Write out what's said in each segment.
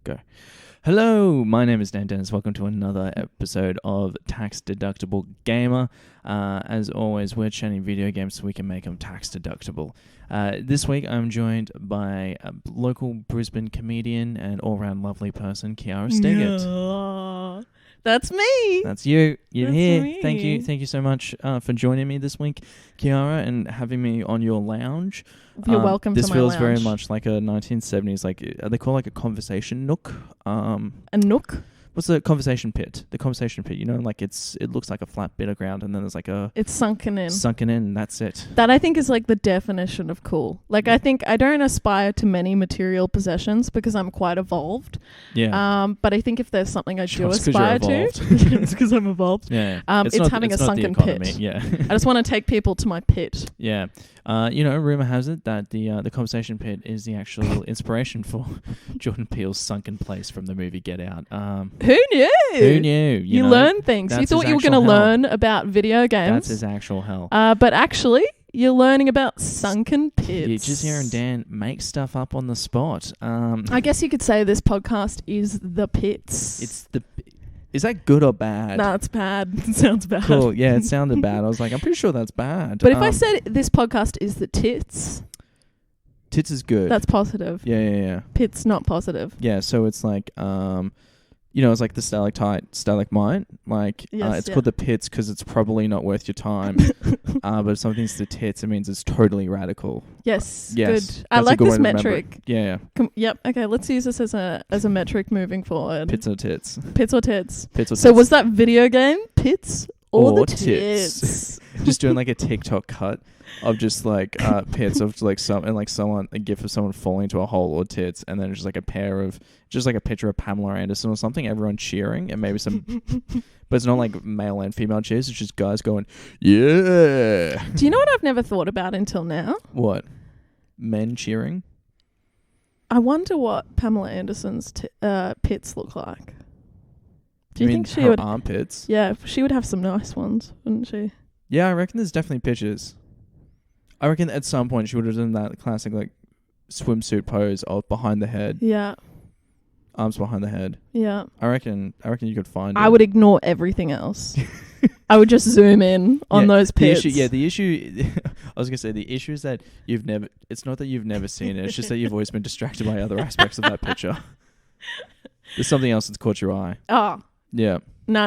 go. Hello, my name is Dan Dennis. Welcome to another episode of Tax Deductible Gamer. As always, we're chatting video games so we can make them tax deductible. This week, I'm joined by a local Brisbane comedian and all-round lovely person, Chiara Stegert. No, that's me. That's you. You're That's here. me. Thank you. Thank you so much for joining me this week, Chiara, and having me on your lounge. You're welcome to my This feels lounge. very much like a 1970s, they call like a conversation nook. A nook? What's the conversation pit? The conversation pit, it looks like a flat bit of ground and then there's like a... It's sunken in. Sunken in, that's it. That I think is like the definition of cool. Like I think I don't aspire to many material possessions because I'm quite evolved. Yeah. But I think if there's something I do It's 'cause you're aspire to... evolved. It's because I'm evolved. Yeah. It's having a not the sunken economy, pit. Yeah. I just want to take people to my pit. Yeah. Rumor has it that the conversation pit is the actual inspiration for Jordan Peele's sunken place from the movie Get Out. Who knew? Who knew? You learn things. You thought you were going to learn about video games. That's his actual hell. But actually, you're learning about sunken pits. You're just hearing Dan make stuff up on the spot. I guess you could say this podcast is the pits. Is that good or bad? No, it's bad. It sounds bad. Cool. Yeah, it sounded bad. I was like, I'm pretty sure that's bad. But if I said this podcast is the tits, tits is good. that's positive. Yeah. Pits not positive. Yeah, so it's like, it's like the stalagmite. It's called the pits because it's probably not worth your time. But if something's the tits, it means it's totally radical. Yes. Yes. Good. I like this metric. Yeah. Yep. Okay. Let's use this as a metric moving forward. Pits or tits. Pits or tits. Pits or tits. So was that video game Pits or the tits? Just doing like a TikTok cut of just like pits of like a gif of someone falling into a hole or tits, and then just like a picture of Pamela Anderson or something, everyone cheering, and maybe some but it's not like male and female cheers, it's just guys going, yeah. Do you know what I've never thought about until now? What? Men cheering? I wonder what Pamela Anderson's pits look like. Do you think she would armpits? Yeah, she would have some nice ones, wouldn't she? Yeah, I reckon there's definitely pictures. I reckon at some point she would have done that classic like swimsuit pose of behind the head. Yeah. Arms behind the head. Yeah. I reckon you could find it. I would ignore everything else. I would just zoom in on those pits. The issue I was going to say the issue is that it's not that you've never seen it, it's just that you've always been distracted by other aspects of that picture. There's something else that's caught your eye. Oh. Yeah. No.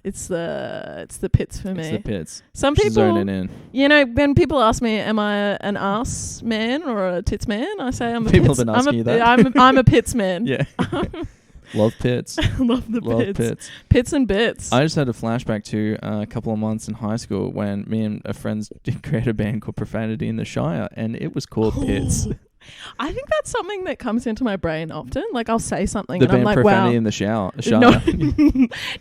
It's the pits for me. It's the pits. Some people zoning in. When people ask me, am I an ass man or a tits man? I say I'm a people pits. have been asking you that. I'm a pits man. Yeah. Love pits. Love the Love pits. Pits and bits. I just had a flashback to a couple of months in high school when me and a friend created a band called Profanity in the Shire, and it was called Pits. I think that's something that comes into my brain often. Like I'll say something the and I'm band like, Profanity wow. in the Shire.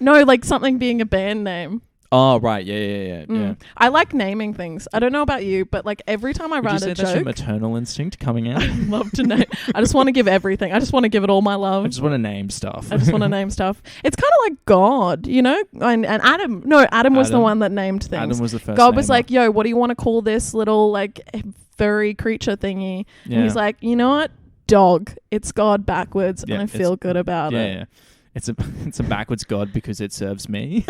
No, like something being a band name. Oh, right. Yeah. I like naming things. I don't know about you, but like every time I write a joke... Would you say that's your maternal instinct coming out? I love to name. I just want to give everything. I just want to give it all my love. I just want to name stuff. I just want to name stuff. It's kind of like God, and Adam. No, Adam was the one that named things. Adam was the first God was namer. like, yo, what do you want to call this little like furry creature thingy? Yeah. And he's like, you know what? Dog. It's God backwards, and I feel good about it. Yeah. It's a backwards God because it serves me.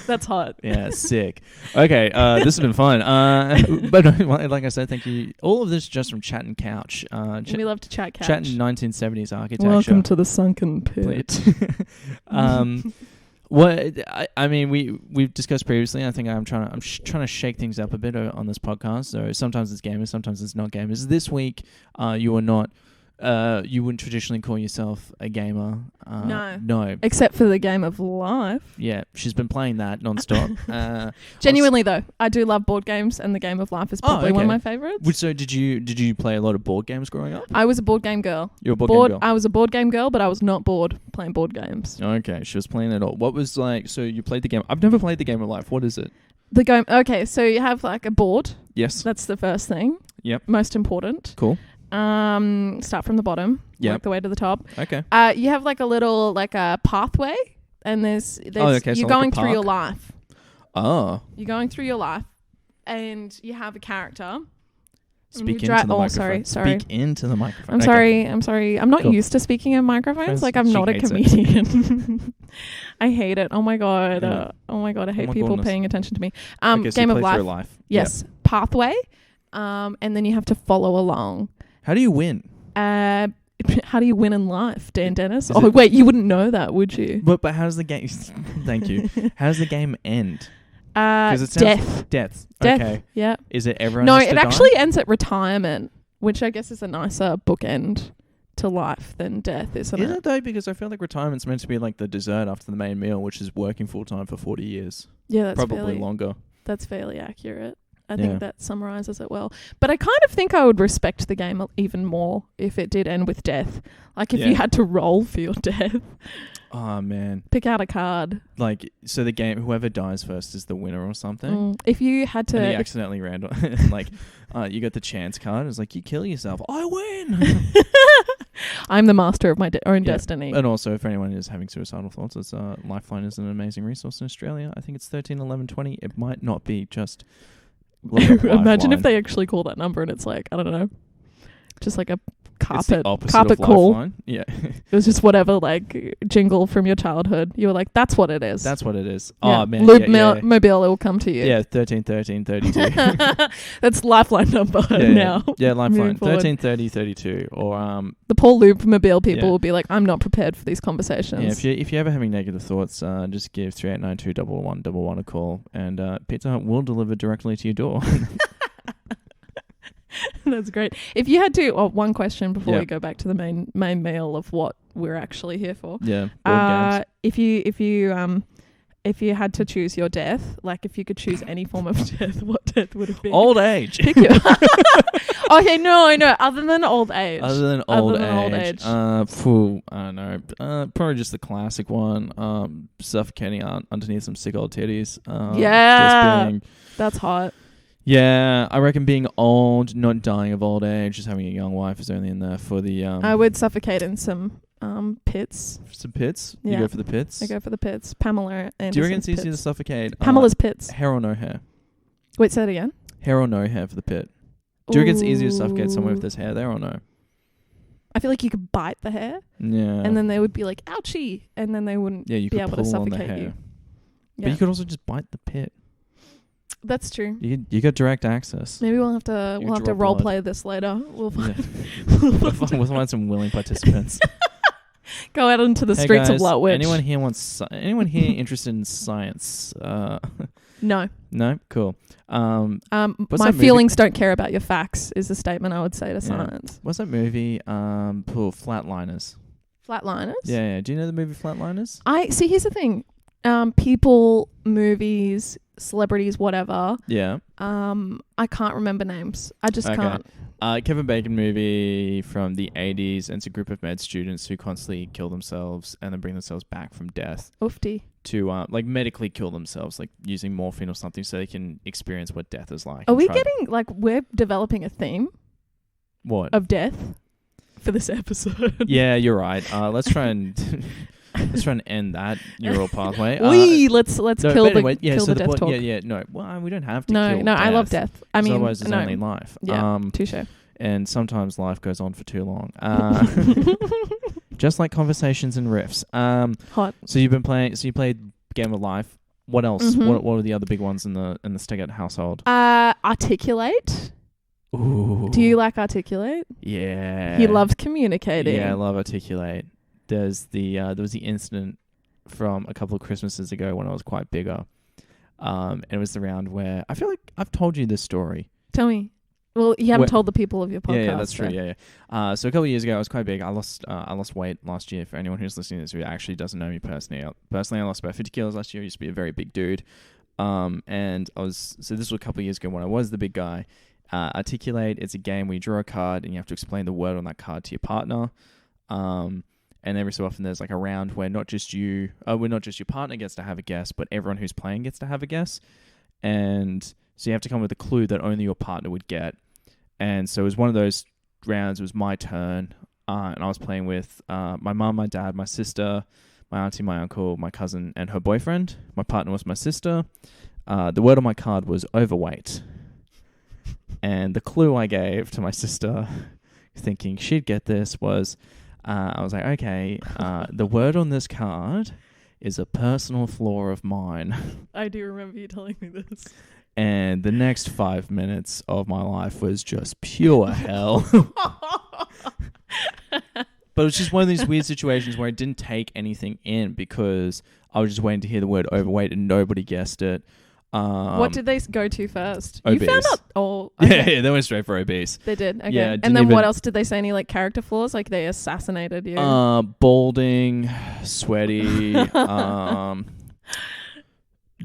That's hot. Yeah, sick. Okay, this has been fun. But like I said, thank you. All of this just from Chat and Couch. We love to chat couch. Chat in 1970s architecture. Welcome to the sunken pit. We've discussed previously. I think I'm trying to shake things up a bit on this podcast. So sometimes it's gamers, sometimes it's not gamers. This week, you are not. You wouldn't traditionally call yourself a gamer. No. Except for the game of life. Yeah, she's been playing that nonstop. Genuinely though, I do love board games, and the game of life is probably one of my favorites. So did you play a lot of board games growing up? I was a board game girl. You're a board game girl? I was a board game girl, but I was not bored playing board games. Okay, she was playing it all. What was like, so you played the game. I've never played the game of life. What is it? The game, okay, so you have like a board. Yes. That's the first thing. Yep. Most important. Cool. Start from the bottom. Yep. Work the way to the top. Okay. You have like a little like a pathway, and there's you're going through your life. Oh. You're going through your life, and you have a character, Speak into the microphone. Sorry. Speak into the microphone. I'm sorry. I'm not Cool. used to speaking in microphones. Friends, I'm she not a hates it. comedian. I hate it. Oh my god. Yeah. I hate my people goodness. paying attention to me. Okay, so Game you of play through Life. life. Yes. Pathway. And then you have to follow along. How do you win? How do you win in life, Dan Dennis? Is Oh it- wait, you wouldn't know that, would you? But how does the game? Thank you. How does the game end? It sounds Death. Death. Death. Okay. Yeah. Is it everyone? No, has to it die? actually ends at retirement, which I guess is a nicer bookend to life than death, isn't Is it? it though? Because I feel like retirement's meant to be like the dessert after the main meal, which is working full time for 40 years, Yeah, that's probably longer. That's fairly accurate. I Yeah. think that summarizes it well. But I kind of think I would respect the game even more if it did end with death. Like if Yeah. you had to roll for your death, Oh man, pick out a card. like so the game, whoever dies first is the winner or something. If you had And you to, accidentally ran like you got the chance card. It's like you kill yourself. I win. I'm the master of my own Yeah. destiny. And also, if anyone is having suicidal thoughts, it's Lifeline is an amazing resource in Australia. I think it's 13 11 20. It might not be just. Imagine if they actually call that number and it's like, I don't know, just like a It's the carpet opposite of call. Lifeline. Yeah. It was just whatever like jingle from your childhood. You were like, that's what it is. That's what it is. Yeah. Oh man. Lube yeah. Mobile, it will come to you. Yeah, 13 13 32. That's Lifeline number now. Yeah, Lifeline Moving forward. 13 30 32 or The poor Lube Mobile people Yeah. will be like, I'm not prepared for these conversations. yeah, if you're ever having negative thoughts, just give 38921111 a call and Pizza Hut will deliver directly to your door. That's great. If you had to, one question before Yeah. we go back to the main meal of what we're actually here for. Yeah, board games. If you had to choose your death, like if you could choose any form of death, what death would it be? Old age. Pick your Okay, no, I know. Other than old age. Other than old age. I don't know. Probably just the classic one. Suffocating underneath some sick old titties. Yeah. Just being, That's hot. yeah, I reckon being old, not dying of old age, just having a young wife is only in there for the I would suffocate in some pits. some pits. Yeah. You go for the pits. I go for the pits. Pamela Anderson's Do you reckon it's easier to pits. suffocate? Pamela's pits. Hair or no hair? Wait, say that again. Hair or no hair for the pit? Do you reckon it's easier to suffocate somewhere if Ooh. there's hair there or no? I feel like you could bite the hair, Yeah. and then they would be like, "Ouchie," and then they wouldn't yeah, you be could able to pull on the suffocate hair. you. But Yeah, you could also just bite the pit. that's true. You got direct access. Maybe we'll have to You draw role blood. play this later. We'll Yeah. find, we'll find some willing participants. go out into the Hey streets guys, of Lutwich. anyone here interested in science? No. No, cool. What's My that movie? feelings don't care about your facts is the statement I would say to science. What's that movie? Flatliners. Flatliners. Yeah. Do you know the movie Flatliners? I see. Here's the thing. People, movies, celebrities, whatever. Yeah. I can't remember names. I just Okay. can't. Kevin Bacon movie from the 80s, and it's a group of med students who constantly kill themselves and then bring themselves back from death Oofty. to like medically kill themselves, like using morphine or something so they can experience what death is like. Are and we try- getting like we're developing a theme what? of death for this episode? Yeah, you're right. Let's try and end that neural pathway. Let's No, kill but anyway, kill the death point, talk. Yeah, no. Well, we don't have to No, kill no, death. I love death. I 'Cause mean, otherwise there's no. only life. Yeah, touche. And sometimes life goes on for too long. Just like conversations and riffs. Hot. So you played Game of Life. What else? Mhm. What are the other big ones in the Stegert household? Articulate. Ooh. Do you like Articulate? Yeah. He loves communicating. Yeah, I love Articulate. There was the incident from a couple of Christmases ago when I was quite bigger. And it was the round where I feel like I've told you this story. Tell me. Well, you haven't Where- told the people of your podcast. Yeah, that's true. so- Yeah. So a couple of years ago, I was quite big. I lost weight last year. For anyone who's listening to this who actually doesn't know me personally, I lost about 50 kilos last year. I used to be a very big dude. And this was a couple of years ago when I was the big guy. Articulate, it's a game where you draw a card and you have to explain the word on that card to your partner. And every so often there's like a round where not just your partner gets to have a guess, but everyone who's playing gets to have a guess. And so you have to come with a clue that only your partner would get. And so it was one of those rounds. It was my turn. And I was playing with my mum, my dad, my sister, my auntie, my uncle, my cousin, and her boyfriend. My partner was my sister. The word on my card was overweight. And the clue I gave to my sister, thinking she'd get this, was I was like, okay, the word on this card is a personal flaw of mine. I do remember you telling me this. And the next 5 minutes of my life was just pure hell. But it was just one of these weird situations where I didn't take anything in because I was just waiting to hear the word overweight and nobody guessed it. What did they go to okay. Obese. You found out? Oh, okay. Yeah, they went straight for obese. They did. Okay. Yeah, and then what else did they say? Any like character flaws? Like they assassinated you? Balding, sweaty,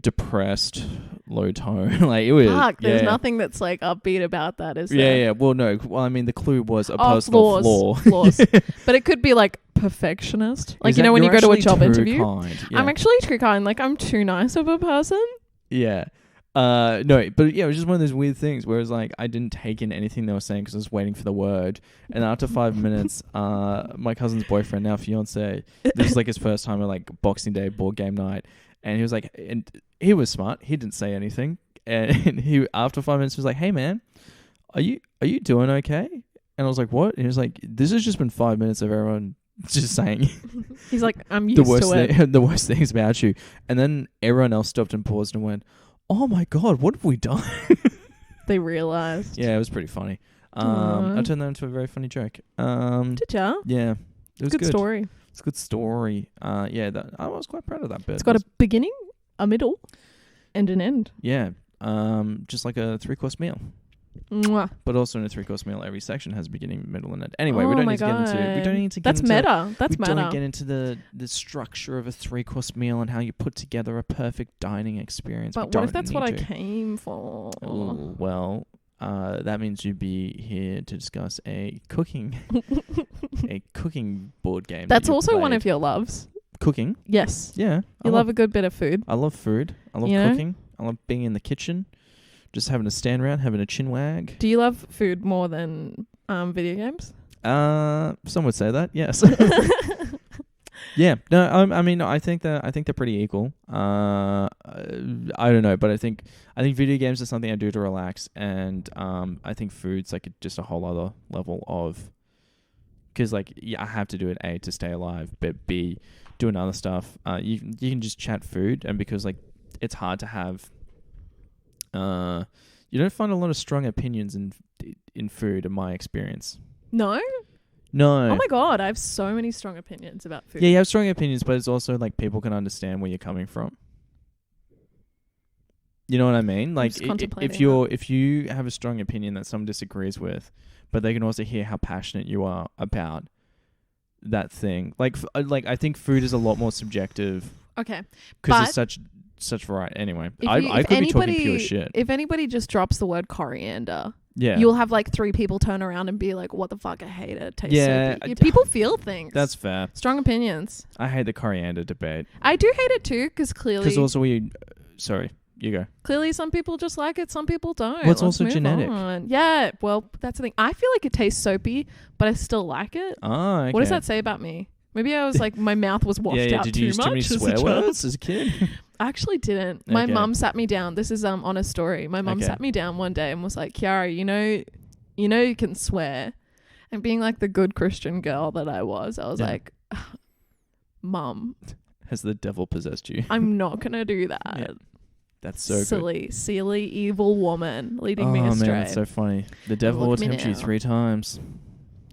depressed, low tone. Like it was. Fuck, there's nothing that's like upbeat about that, is there? Yeah. Well, no. Well, I mean, the clue was a personal flaw. Flaws. But it could be like perfectionist. Like, you know, when you go to a job interview. Kind. Yeah. I'm actually too kind. Like, I'm too nice of a person. Yeah. No, but yeah, it was just one of those weird things where it was like I didn't take in anything they were saying because I was waiting for the word. And after 5 minutes, my cousin's boyfriend, now fiance, this was like his first time at like Boxing Day board game night, and he was like, and he was smart. He didn't say anything, and he after 5 minutes was like, "Hey man, are you doing okay?" And I was like, "What?" And he was like, "This has just been 5 minutes of everyone." Just saying. He's like, I'm used to it. The worst things about you. And then everyone else stopped and paused and went, oh my God, what have we done? They realised. Yeah, it was pretty funny. I turned that into a very funny joke. Did ya? Yeah. It was good. Story. It's a good story. Yeah, I was quite proud of that bit. It's got a beginning, a middle, and an end. Yeah. Just like a 3-course meal. Mwah. But also in a 3-course meal, every section has a beginning, middle, and end. Anyway, we don't need to get into. That's meta. That's meta. We don't get into the structure of a 3-course meal and how you put together a perfect dining experience. But what if that's what I came for? Oh, well, that means you'd be here to discuss a cooking board game. That's also one of your loves. Cooking. Yes. Yeah. You love a good bit of food. I love food. I love cooking. I love being in the kitchen. Just having a stand around, having a chin wag. Do you love food more than video games? Some would say that, yes. Yeah. No, I mean, I think they're pretty equal. I don't know, but I think video games are something I do to relax, and I think food's like just a whole other level of, because like I have to do it A to stay alive, but B doing other stuff. You can just chat food, and because like it's hard to have. You don't find a lot of strong opinions in food, in my experience. No. Oh my God, I have so many strong opinions about food. Yeah, you have strong opinions, but it's also like people can understand where you're coming from. You know what I mean? Like if you have a strong opinion that someone disagrees with, but they can also hear how passionate you are about that thing. Like I think food is a lot more subjective. Okay, because it's such variety. Anyway, I could be talking pure shit. If anybody just drops the word coriander, yeah, you'll have like 3 people turn around and be like, "What the fuck? I hate it. It tastes so good." People feel things. That's fair. Strong opinions. I hate the coriander debate. I do hate it too, because clearly. Because also sorry, you go. Clearly, some people just like it, some people don't. Well, it's also genetic. Yeah, well, that's the thing. I feel like it tastes soapy, but I still like it. Oh, okay. What does that say about me? Maybe I was like, my mouth was washed out Did you use too many swear words as a kid? I actually didn't. My mum sat me down. This is on a story. My mum sat me down one day and was like, Chiara, you know you can swear. And being like the good Christian girl that I was like, Mum. Has the devil possessed you? I'm not going to do that. Yeah. That's so silly, evil woman leading me astray. Oh man, that's so funny. The devil will tempt you 3 times.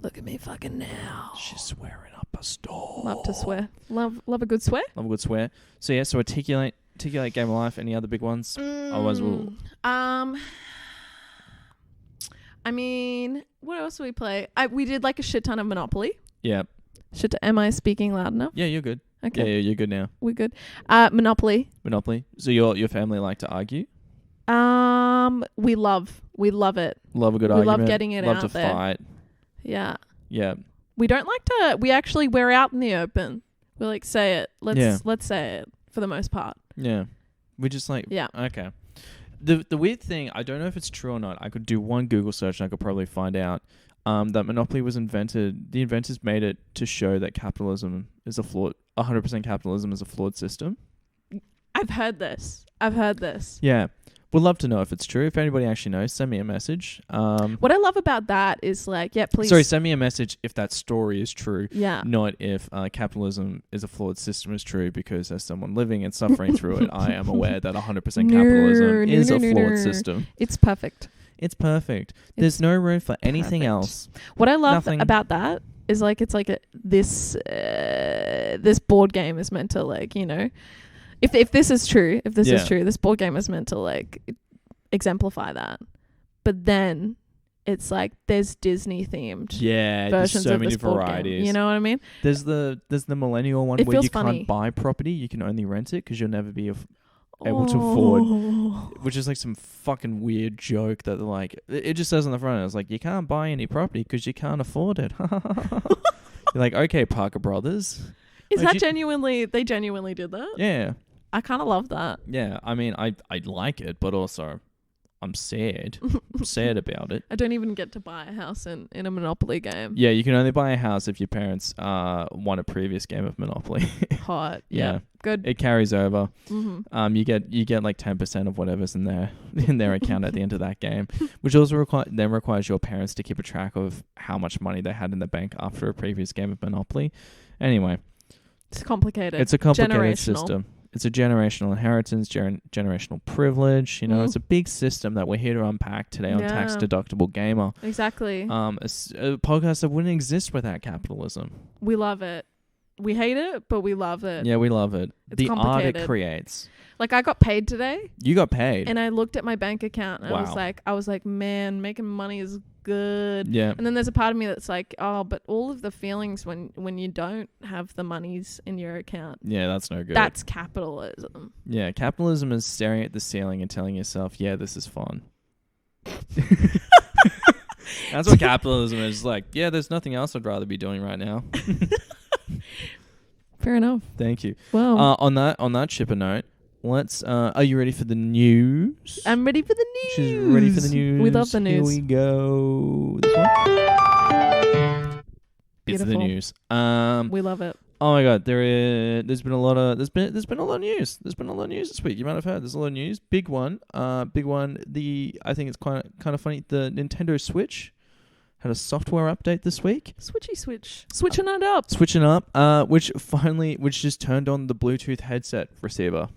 Look at me fucking now. She's swearing up a storm. Love to swear. Love a good swear. Love a good swear. So yeah, so articulate Game of Life. Any other big ones? Otherwise we'll... I mean, what else do we play? We did like a shit ton of Monopoly. Yeah. Am I speaking loud enough? Yeah, you're good. Okay. Yeah, you're good now. We're good. Monopoly. So your family like to argue? We love it. Love a good argument. We love getting it out there. Love to fight. Yeah. Yeah. We don't like to. We're out in the open. We're like, say it. Let's say it for the most part. Yeah. We just like. Yeah. Okay. The weird thing, I don't know if it's true or not. I could do one Google search and I could probably find out that Monopoly was invented. The inventors made it to show that capitalism is 100% capitalism is a flawed system. I've heard this. Yeah. Would love to know if it's true. If anybody actually knows, send me a message. What I love about that is like, please. Sorry, send me a message if that story is true. Yeah. Not if capitalism is a flawed system is true, because as someone living and suffering through it, I am aware that 100% capitalism is a flawed system. It's perfect. It's perfect. There's no room for anything else. What I love about that is like, it's like this board game is meant to like, you know, if this is true, this board game is meant to like exemplify that. But then it's like there's Disney themed versions so of many this board varieties. game. You know what I mean? There's the millennial one where you can't buy property, you can only rent it because you'll never be able to afford, which is like some fucking weird joke that like it just says on the front. It's like, you can't buy any property because you can't afford it. You're like, okay, Parker Brothers. Is that genuinely? They genuinely did that? Yeah. I kind of love that. Yeah, I mean, I like it, but also I'm sad. I'm sad about it. I don't even get to buy a house in a Monopoly game. Yeah, you can only buy a house if your parents won a previous game of Monopoly. Hot. Yeah. Good. It carries over. Mm-hmm. You get like 10% of whatever's in their account at the end of that game, which also requires your parents to keep a track of how much money they had in the bank after a previous game of Monopoly. Anyway, it's complicated. It's a complicated system. It's a generational inheritance, generational privilege. You know, it's a big system that we're here to unpack today on Tax Deductible Gamer. Exactly. A podcast that wouldn't exist without capitalism. We love it. We hate it, but we love it. Yeah, we love it. It's the art it creates. Like, I got paid today. You got paid. And I looked at my bank account and I was like, man, making money is good. Yeah. And then there's a part of me that's like, oh, but all of the feelings when you don't have the monies in your account. Yeah, that's no good. That's capitalism. Yeah, capitalism is staring at the ceiling and telling yourself, yeah, this is fun. That's what capitalism is like. Yeah, there's nothing else I'd rather be doing right now. Fair enough. Thank you. Wow. On that chipper note, let's. Are you ready for the news? I'm ready for the news. She's ready for the news. We love the news. Here we go. This one. It's the news. We love it. Oh my god, there's been a lot of news. There's been a lot of news this week. You might have heard. There's a lot of news. Big one. I think it's kind of funny. The Nintendo Switch had a software update this week. Switching it up. Which just turned on the Bluetooth headset receiver.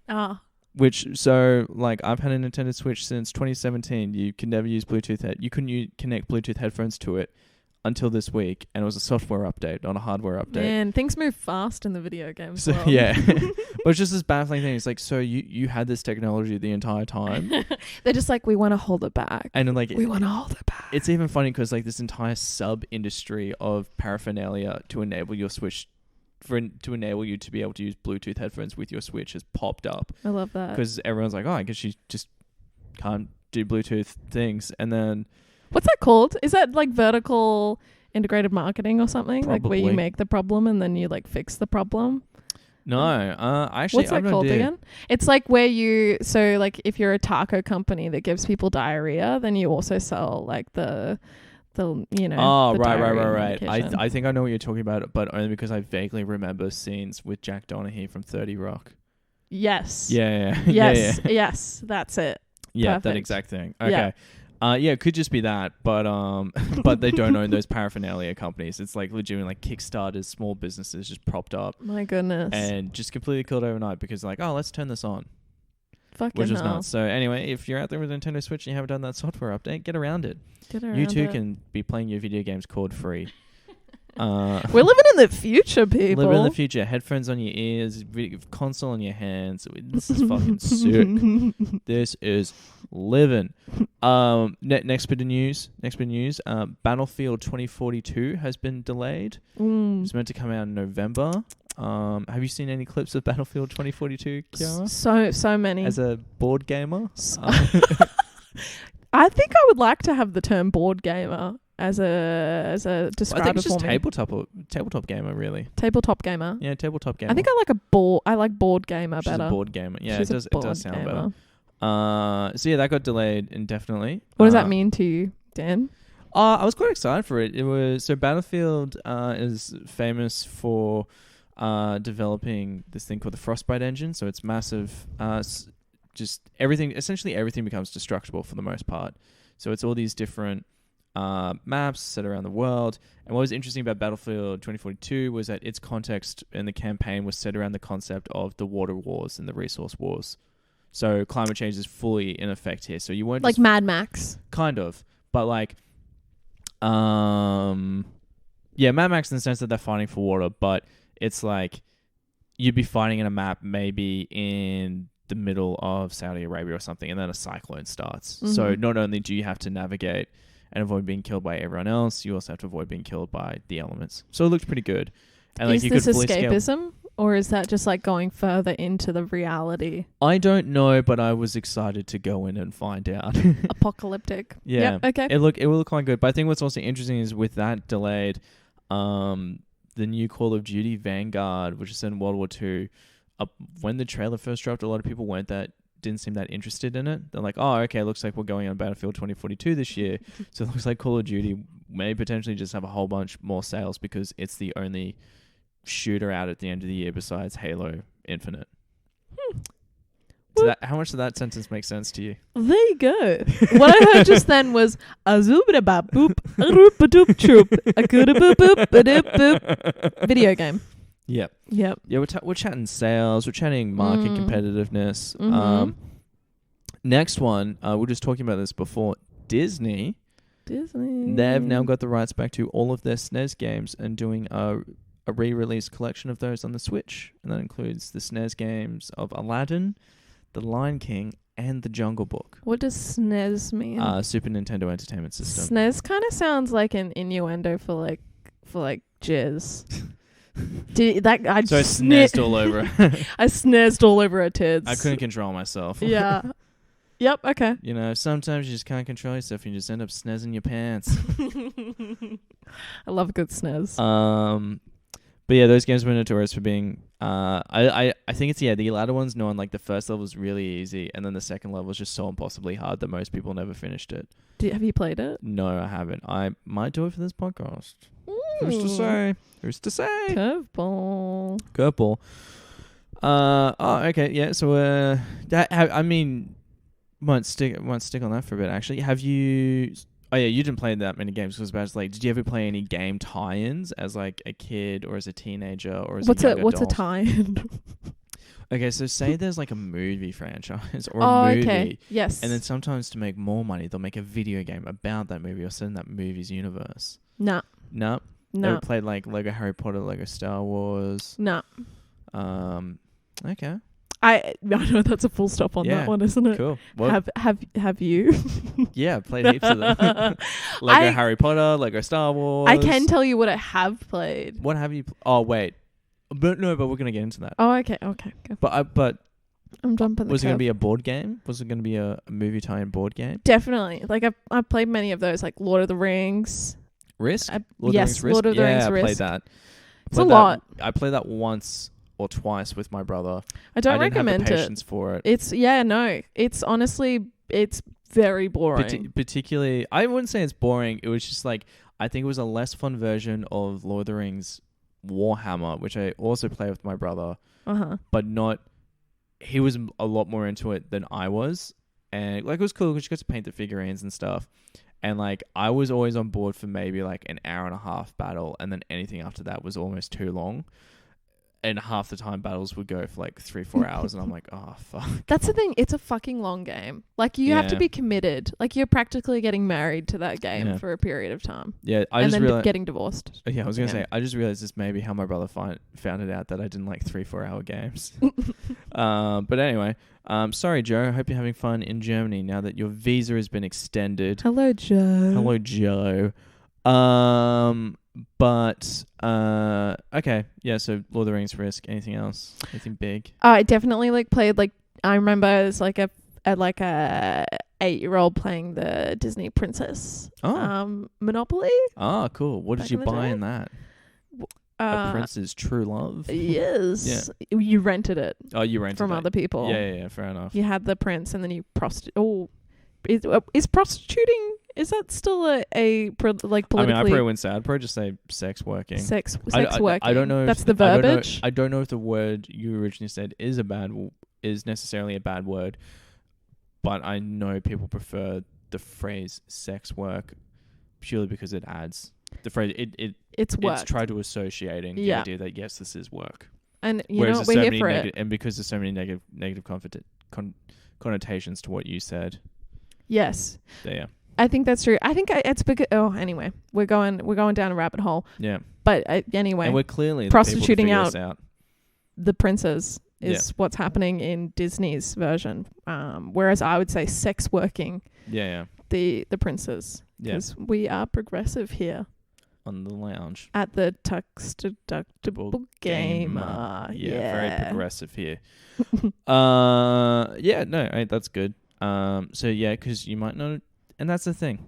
Ah. Like, I've had a Nintendo Switch since 2017. You can never use Bluetooth. You couldn't connect Bluetooth headphones to it until this week, and it was a software update, not a hardware update. Man, things move fast in the video games. So, yeah. But it's just this baffling thing. It's like, so you had this technology the entire time. They're just like, we want to hold it back. And like, we want to hold it back. It's even funny because like this entire sub-industry of paraphernalia to enable your Switch, to enable you to be able to use Bluetooth headphones with your Switch has popped up. I love that. Because everyone's like, oh, I guess you just can't do Bluetooth things. And then... What's that called? Is that like vertical integrated marketing or something? Probably. Like where you make the problem and then you like fix the problem? No, actually, what's that called again? It's like where like if you're a taco company that gives people diarrhea, then you also sell like the right. I think I know what you're talking about, but only because I vaguely remember scenes with Jack Donaghy from 30 Rock. Yes. Yeah. Yes. Yes. That's it. Yeah, Perfect. that exact thing. Okay. Yeah. It could just be that, but but they don't own those paraphernalia companies. It's like legitimately like Kickstarters, small businesses just propped up. My goodness. And just completely killed overnight because like, oh, let's turn this on. Fucking which is hell. nuts. So anyway, if you're out there with a Nintendo Switch and you haven't done that software update, get around it. You too can be playing your video games cord free. We're living in the future, people. Living in the future. Headphones on your ears, console in your hands. This is fucking sick. This is living. Next bit of news. Battlefield 2042 has been delayed. It's meant to come out in November. Have you seen any clips of Battlefield 2042, Chiara? So many. As a board gamer? I think I would like to have the term board gamer as a describer. I think it's just for me. tabletop gamer, really. Tabletop gamer. Yeah, tabletop gamer. I think I like board gamer She's better. a board gamer. Yeah, She's it does sound better. So yeah, that got delayed indefinitely. What does that mean to you, Dan? I was quite excited for it. It was so Battlefield is famous for developing this thing called the Frostbite engine. So it's massive just everything. Essentially, everything becomes destructible for the most part. So it's all these different maps set around the world. And what was interesting about Battlefield 2042 was that its context in the campaign was set around the concept of the water wars and the resource wars. So climate change is fully in effect here. So you weren't like Mad Max, kind of, but like, Mad Max in the sense that they're fighting for water, but it's like you'd be fighting in a map maybe in the middle of Saudi Arabia or something, and then a cyclone starts. Mm-hmm. So not only do you have to navigate and avoid being killed by everyone else, you also have to avoid being killed by the elements. So it looked pretty good. And is this escapism, or is that just like going further into the reality? I don't know, but I was excited to go in and find out. Apocalyptic. Yeah. Yep, okay. It will look quite good. But I think what's also interesting is with that delayed, the new Call of Duty Vanguard, which is set in World War II, when the trailer first dropped, a lot of people didn't seem that interested in it. They're like, oh, okay, looks like we're going on Battlefield 2042 this year. So it looks like Call of Duty may potentially just have a whole bunch more sales because it's the only shooter out at the end of the year besides Halo Infinite. So how much of that sentence makes sense to you? There you go. What I heard just then was a zoobada boop, a roop-a-doop choop, a gooda-boop-boop-a-doop-boop. Video game. Yep. Yeah, we're chatting sales, we're chatting market competitiveness. Mm-hmm. Next one, we were just talking about this before. Disney. They've now got the rights back to all of their SNES games and doing a re-release collection of those on the Switch. And that includes the SNES games of Aladdin, the Lion King, and the Jungle Book. What does SNES mean? Super Nintendo Entertainment System. SNES kind of sounds like an innuendo for like jizz. I sneezed all over. I sneezed all over her tits. I couldn't control myself. Yeah. Yep. Okay. You know, sometimes you just can't control yourself. And you just end up sneezing your pants. I love a good snez. But yeah, those games were notorious for being. I think it's the Aladdin one's known like the first level was really easy, and then the second level was just so impossibly hard that most people never finished it. Have you played it? No, I haven't. I might do it for this podcast. Who's to say? Who's to say? Curveball. Okay. Yeah. So, I mean, might stick on that for a bit. Actually, have you? Oh yeah, you didn't play that many games. Because about like, did you ever play any game tie-ins as like a kid or as a teenager or as a young adult? What's a tie-in? Okay, so say there's like a movie franchise or a movie. Okay. Yes. And then sometimes to make more money, they'll make a video game about that movie or set in that movie's universe. No. Ever played like Lego Harry Potter, Lego Star Wars? No. Okay. I know that's a full stop on that one, isn't it? Cool. What? Have you? Yeah, played heaps of them. Lego Harry Potter, Lego Star Wars. I can tell you what I have played. What have you? Oh wait, but we're gonna get into that. Oh, okay. Go. But I'm jumping. Was it gonna be a board game? Was it gonna be a movie tie-in board game? Definitely. Like I've played many of those, like Lord of the Rings. Risk? Lord of the Rings Risk. I played that. It's a lot. I played that once or twice with my brother. I don't recommend have the patience for it. It's honestly, it's very boring. Particularly, I wouldn't say it's boring. It was just like, I think it was a less fun version of Lord of the Rings Warhammer, which I also play with my brother. But not, he was a lot more into it than I was. And like, it was cool because you got to paint the figurines and stuff. And like, I was always on board for maybe like an hour and a half battle. And then anything after that was almost too long. And half the time battles would go for like 3-4 hours. And I'm like, oh, fuck. That's the thing. It's a fucking long game. Like, you have to be committed. Like, you're practically getting married to that game for a period of time. Yeah. And then getting divorced. Yeah, I was going to say, I just realized this may be how my brother found it out that I didn't like 3-4 hour games. But anyway, sorry, Joe. I hope you're having fun in Germany now that your visa has been extended. Hello, Joe. But okay, yeah. So Lord of the Rings Risk. Anything else? Anything big? I definitely like played like, I remember as like a 8-year-old playing the Disney Princess. Monopoly. Oh, cool. What did you buy in that? A Prince's True Love. Yes. Yeah. You rented it. Oh, you rented from other people. Yeah. Fair enough. You had the prince, and then you is prostituting? Is that still a politically? I mean, I probably wouldn't say. I'd probably just say sex working. Sex working. I don't know. That's the verbiage. I don't know if the word you originally said is necessarily a bad word, but I know people prefer the phrase sex work purely because it adds the phrase. It's work. It's tried to associating the idea that yes, this is work. And you know, we're here for it. And because there's so many negative connotations to what you said. Yes. There. I think that's true. I think it's because anyway, we're going down a rabbit hole. Yeah. But anyway, and we're clearly prostituting out the princes is what's happening in Disney's version. Whereas I would say sex working. Yeah. The princes. Because we are progressive here. On the lounge. At the Tax Deductible Gamer. Yeah, very progressive here. That's good. So yeah, because you might not, and that's the thing.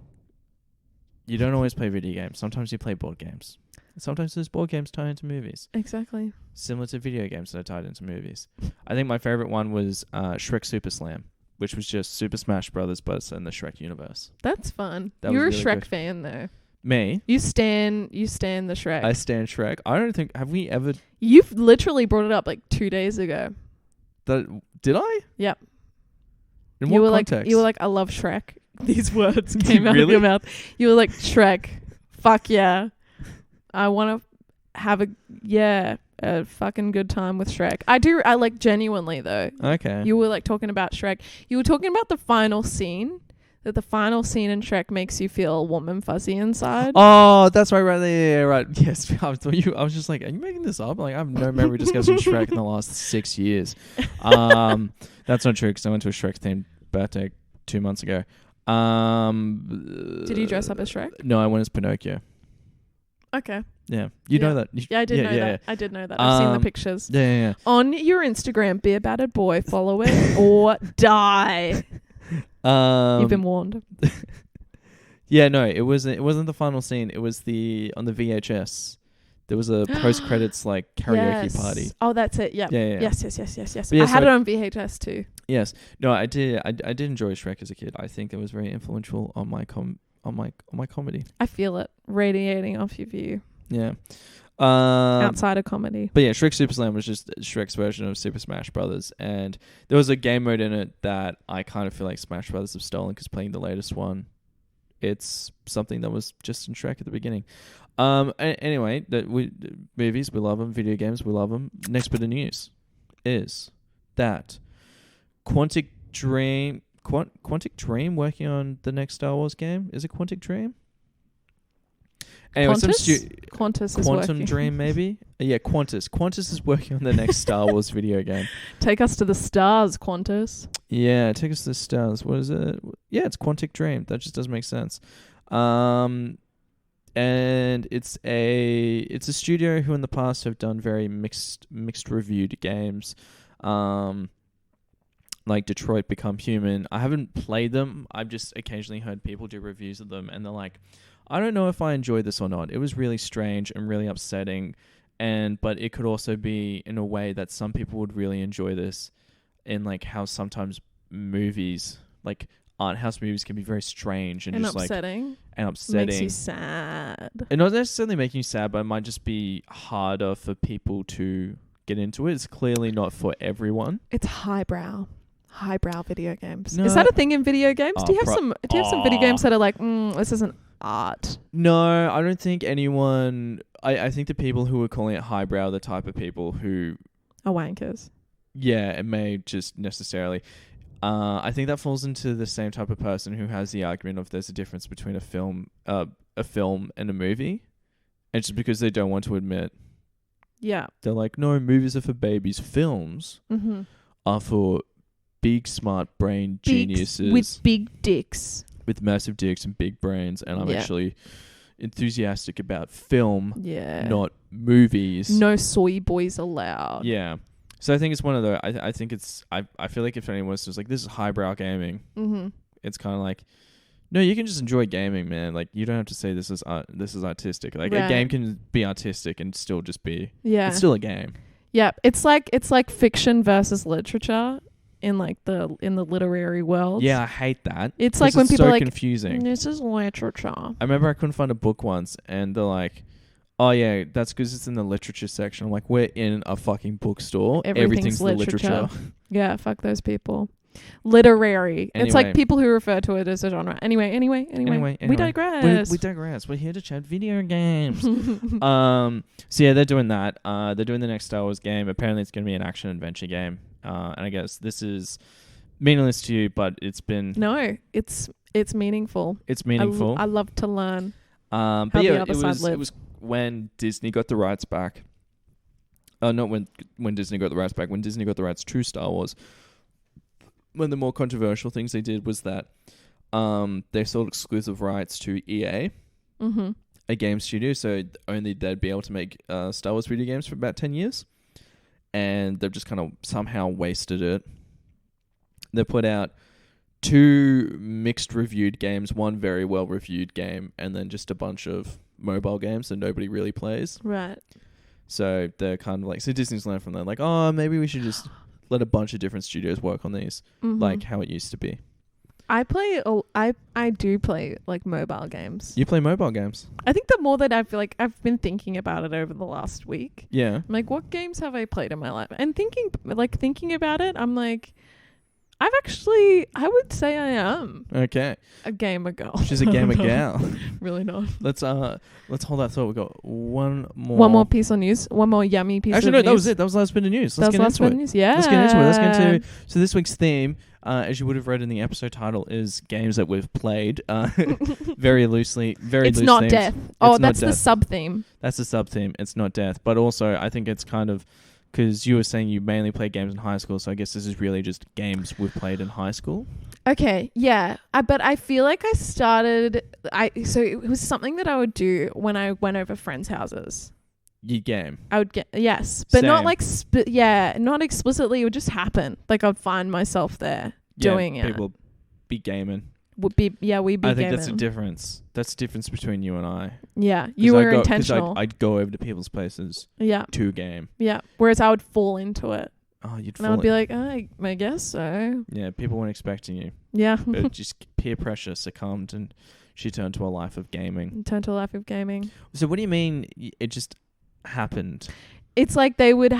You don't always play video games. Sometimes you play board games. Sometimes those board games tie into movies. Exactly. Similar to video games that are tied into movies. I think my favorite one was Shrek Super Slam, which was just Super Smash Brothers, but it's in the Shrek universe. That's fun. You're a really Shrek fan, though. Me? You stan the Shrek. I stan Shrek. I don't think... Have we ever... You've literally brought it up like 2 days ago. Did I? Yep. In what context? You were like, I love Shrek. These words came out of your mouth. You were like, Shrek. Fuck yeah. I want to have a fucking good time with Shrek. I like genuinely though. Okay. You were like talking about Shrek. You were talking about the final scene. That the final scene in Shrek makes you feel warm and fuzzy inside. Oh, that's right there. Yeah, right. Yes. I was just like, are you making this up? Like, I have no memory discussing Shrek in the last 6 years. That's not true because I went to a Shrek themed birthday 2 months ago. Did you dress up as Shrek? No, I went as Pinocchio. Okay. Yeah. You know that. I did know that. I did know that. I've seen the pictures. Yeah. On your Instagram, Beer Battered Boy, follow it or die. You've been warned. Yeah, no, it wasn't the final scene. It was on the VHS. There was a post credits like karaoke party. Oh, that's it. Yep. Yeah. Yes. I had it on VHS too. Yes. No, I did. I did enjoy Shrek as a kid. I think it was very influential on my comedy. I feel it radiating off your view. Yeah. Outside of comedy. But yeah, Shrek Super Slam was just Shrek's version of Super Smash Brothers, and there was a game mode in it that I kind of feel like Smash Brothers have stolen because playing the latest one, it's something that was just in Shrek at the beginning. Anyway, movies, we love them. Video games, we love them. Next bit of news is that Quantic Dream working on the next Star Wars game. Is it Quantic Dream? Anyway, Qantas is Quantum working. Dream, maybe? Yeah, Qantas. Qantas is working on the next Star Wars video game. Take us to the stars, Qantas. Yeah, take us to the stars. What is it? Yeah, it's Quantic Dream. That just doesn't make sense. And it's a studio who in the past have done very mixed reviewed games. Like Detroit Become Human. I haven't played them. I've just occasionally heard people do reviews of them and they're like, I don't know if I enjoyed this or not. It was really strange and really upsetting, but it could also be in a way that some people would really enjoy this, in like how sometimes movies, like art house movies, can be very strange and just upsetting. Makes you sad. And not necessarily making you sad, but it might just be harder for people to get into it. It's clearly not for everyone. It's highbrow video games. No. Is that a thing in video games? Do you have some video games that are like, this isn't art? No, I don't think anyone... I think the people who are calling it highbrow are the type of people who... are wankers. Yeah, it may just necessarily... I think that falls into the same type of person who has the argument of there's a difference between a film and a movie. And just because they don't want to admit... Yeah. They're like, no, movies are for babies. Films are for big, smart brain geniuses. With big dicks. With massive dicks and big brains. And I'm actually enthusiastic about film, not movies. No soy boys allowed. Yeah. So I think it's one of the... I think it's... I feel like if anyone was just like, this is highbrow gaming, it's kind of like... No, you can just enjoy gaming, man. Like, you don't have to say this is artistic. Like, a game can be artistic and still just be... Yeah. It's still a game. Yeah. It's like fiction versus literature in the literary world. Yeah, I hate that. It's like when people are like... confusing. This is literature. I remember I couldn't find a book once and they're like, oh yeah, that's because it's in the literature section. I'm like, we're in a fucking bookstore. Everything's literature. Yeah, fuck those people. Literary. Anyway. It's like people who refer to it as a genre. Anyway. We digress. We digress. We're here to chat video games. So yeah, they're doing that. They're doing the next Star Wars game. Apparently it's going to be an action adventure game. And I guess this is meaningless to you, but it's been... No, it's meaningful. It's meaningful. I love to learn but how yeah, the other side lives. It was when Disney got the rights back. Not when Disney got the rights back. When Disney got the rights to Star Wars. One of the more controversial things they did was that they sold exclusive rights to EA, a game studio, so only they'd be able to make Star Wars video games for about 10 years. And they've just kind of somehow wasted it. They put out 2 mixed reviewed games, 1 very well reviewed game, and then just a bunch of mobile games that nobody really plays. Right. So they're kind of like, so Disney's learned from that, like, oh, maybe we should just let a bunch of different studios work on these, like how it used to be. I do play like mobile games. You play mobile games? I think the more that I feel like I've been thinking about it over the last week. Yeah. I'm like, what games have I played in my life? And thinking about it, I'm like, I would say I am. Okay. A gamer girl. She's a gamer gal. Really not. Let's hold that thought. We've got one more piece of news. One more yummy piece of news. Actually, no, that was it. That was the last bit of news. Let's get into it. News? Yeah. Let's get into it. So this week's theme, as you would have read in the episode title, is games that we've played. Very loosely. It's not death. That's the sub-theme. That's the sub-theme. It's not death. But also, I think it's kind of... Because you were saying you mainly played games in high school, so I guess this is really just games we've played in high school. Okay, yeah. But I feel like I started... So it was something that I would do when I went over friends' houses. You'd game? I would get... Yes. But Same. not like... not explicitly. It would just happen. Like I'd find myself there doing it. People be gaming. We'd be gaming. I think that's the difference. That's the difference between you and I. Yeah, you were intentional. I'd go over to people's places. Yeah. To game. Yeah. Whereas I would fall into it. Oh, you'd fall. And I would be like, I guess so. Yeah, people weren't expecting you. Yeah. But just peer pressure succumbed, and she turned to a life of gaming. So what do you mean? It just happened. It's like they would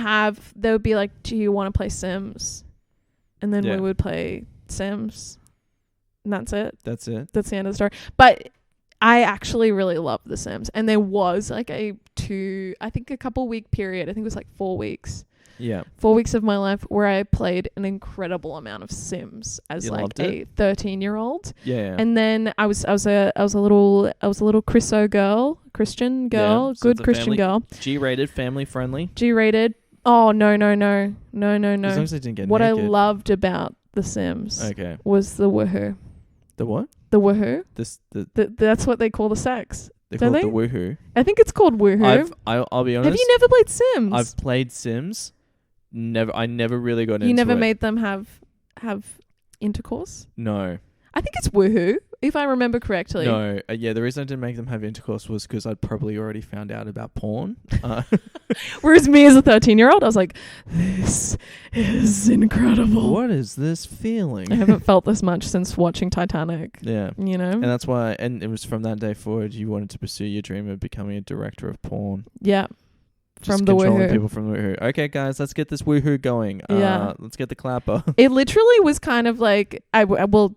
be like, "Do you want to play Sims?" And then we would play Sims. And that's it. That's the end of the story. But I actually really love The Sims. And there was like a couple week period. I think it was like 4 weeks. Yeah. 4 weeks of my life where I played an incredible amount of Sims as a 13-year-old. Yeah. And then I was a little Christian girl, so good Christian girl. G-rated, family friendly. G-rated. Oh, no. As long as they didn't get what naked. I loved about The Sims was the woohoo. The what? The woohoo. That's what they call the sex. They call it the woohoo. I think it's called woohoo. I'll be honest. Have you never played Sims? I've played Sims. I never really got into it. You never made them have intercourse? No. I think it's woohoo, if I remember correctly. No. The reason I didn't make them have intercourse was because I'd probably already found out about porn. Whereas me as a 13-year-old, I was like, this is incredible. What is this feeling? I haven't felt this much since watching Titanic. Yeah. You know? And that's why, and it was from that day forward, you wanted to pursue your dream of becoming a director of porn. Yeah. Just controlling people from the woohoo. Okay, guys, let's get this woohoo going. Let's get the clapper. It literally was kind of like,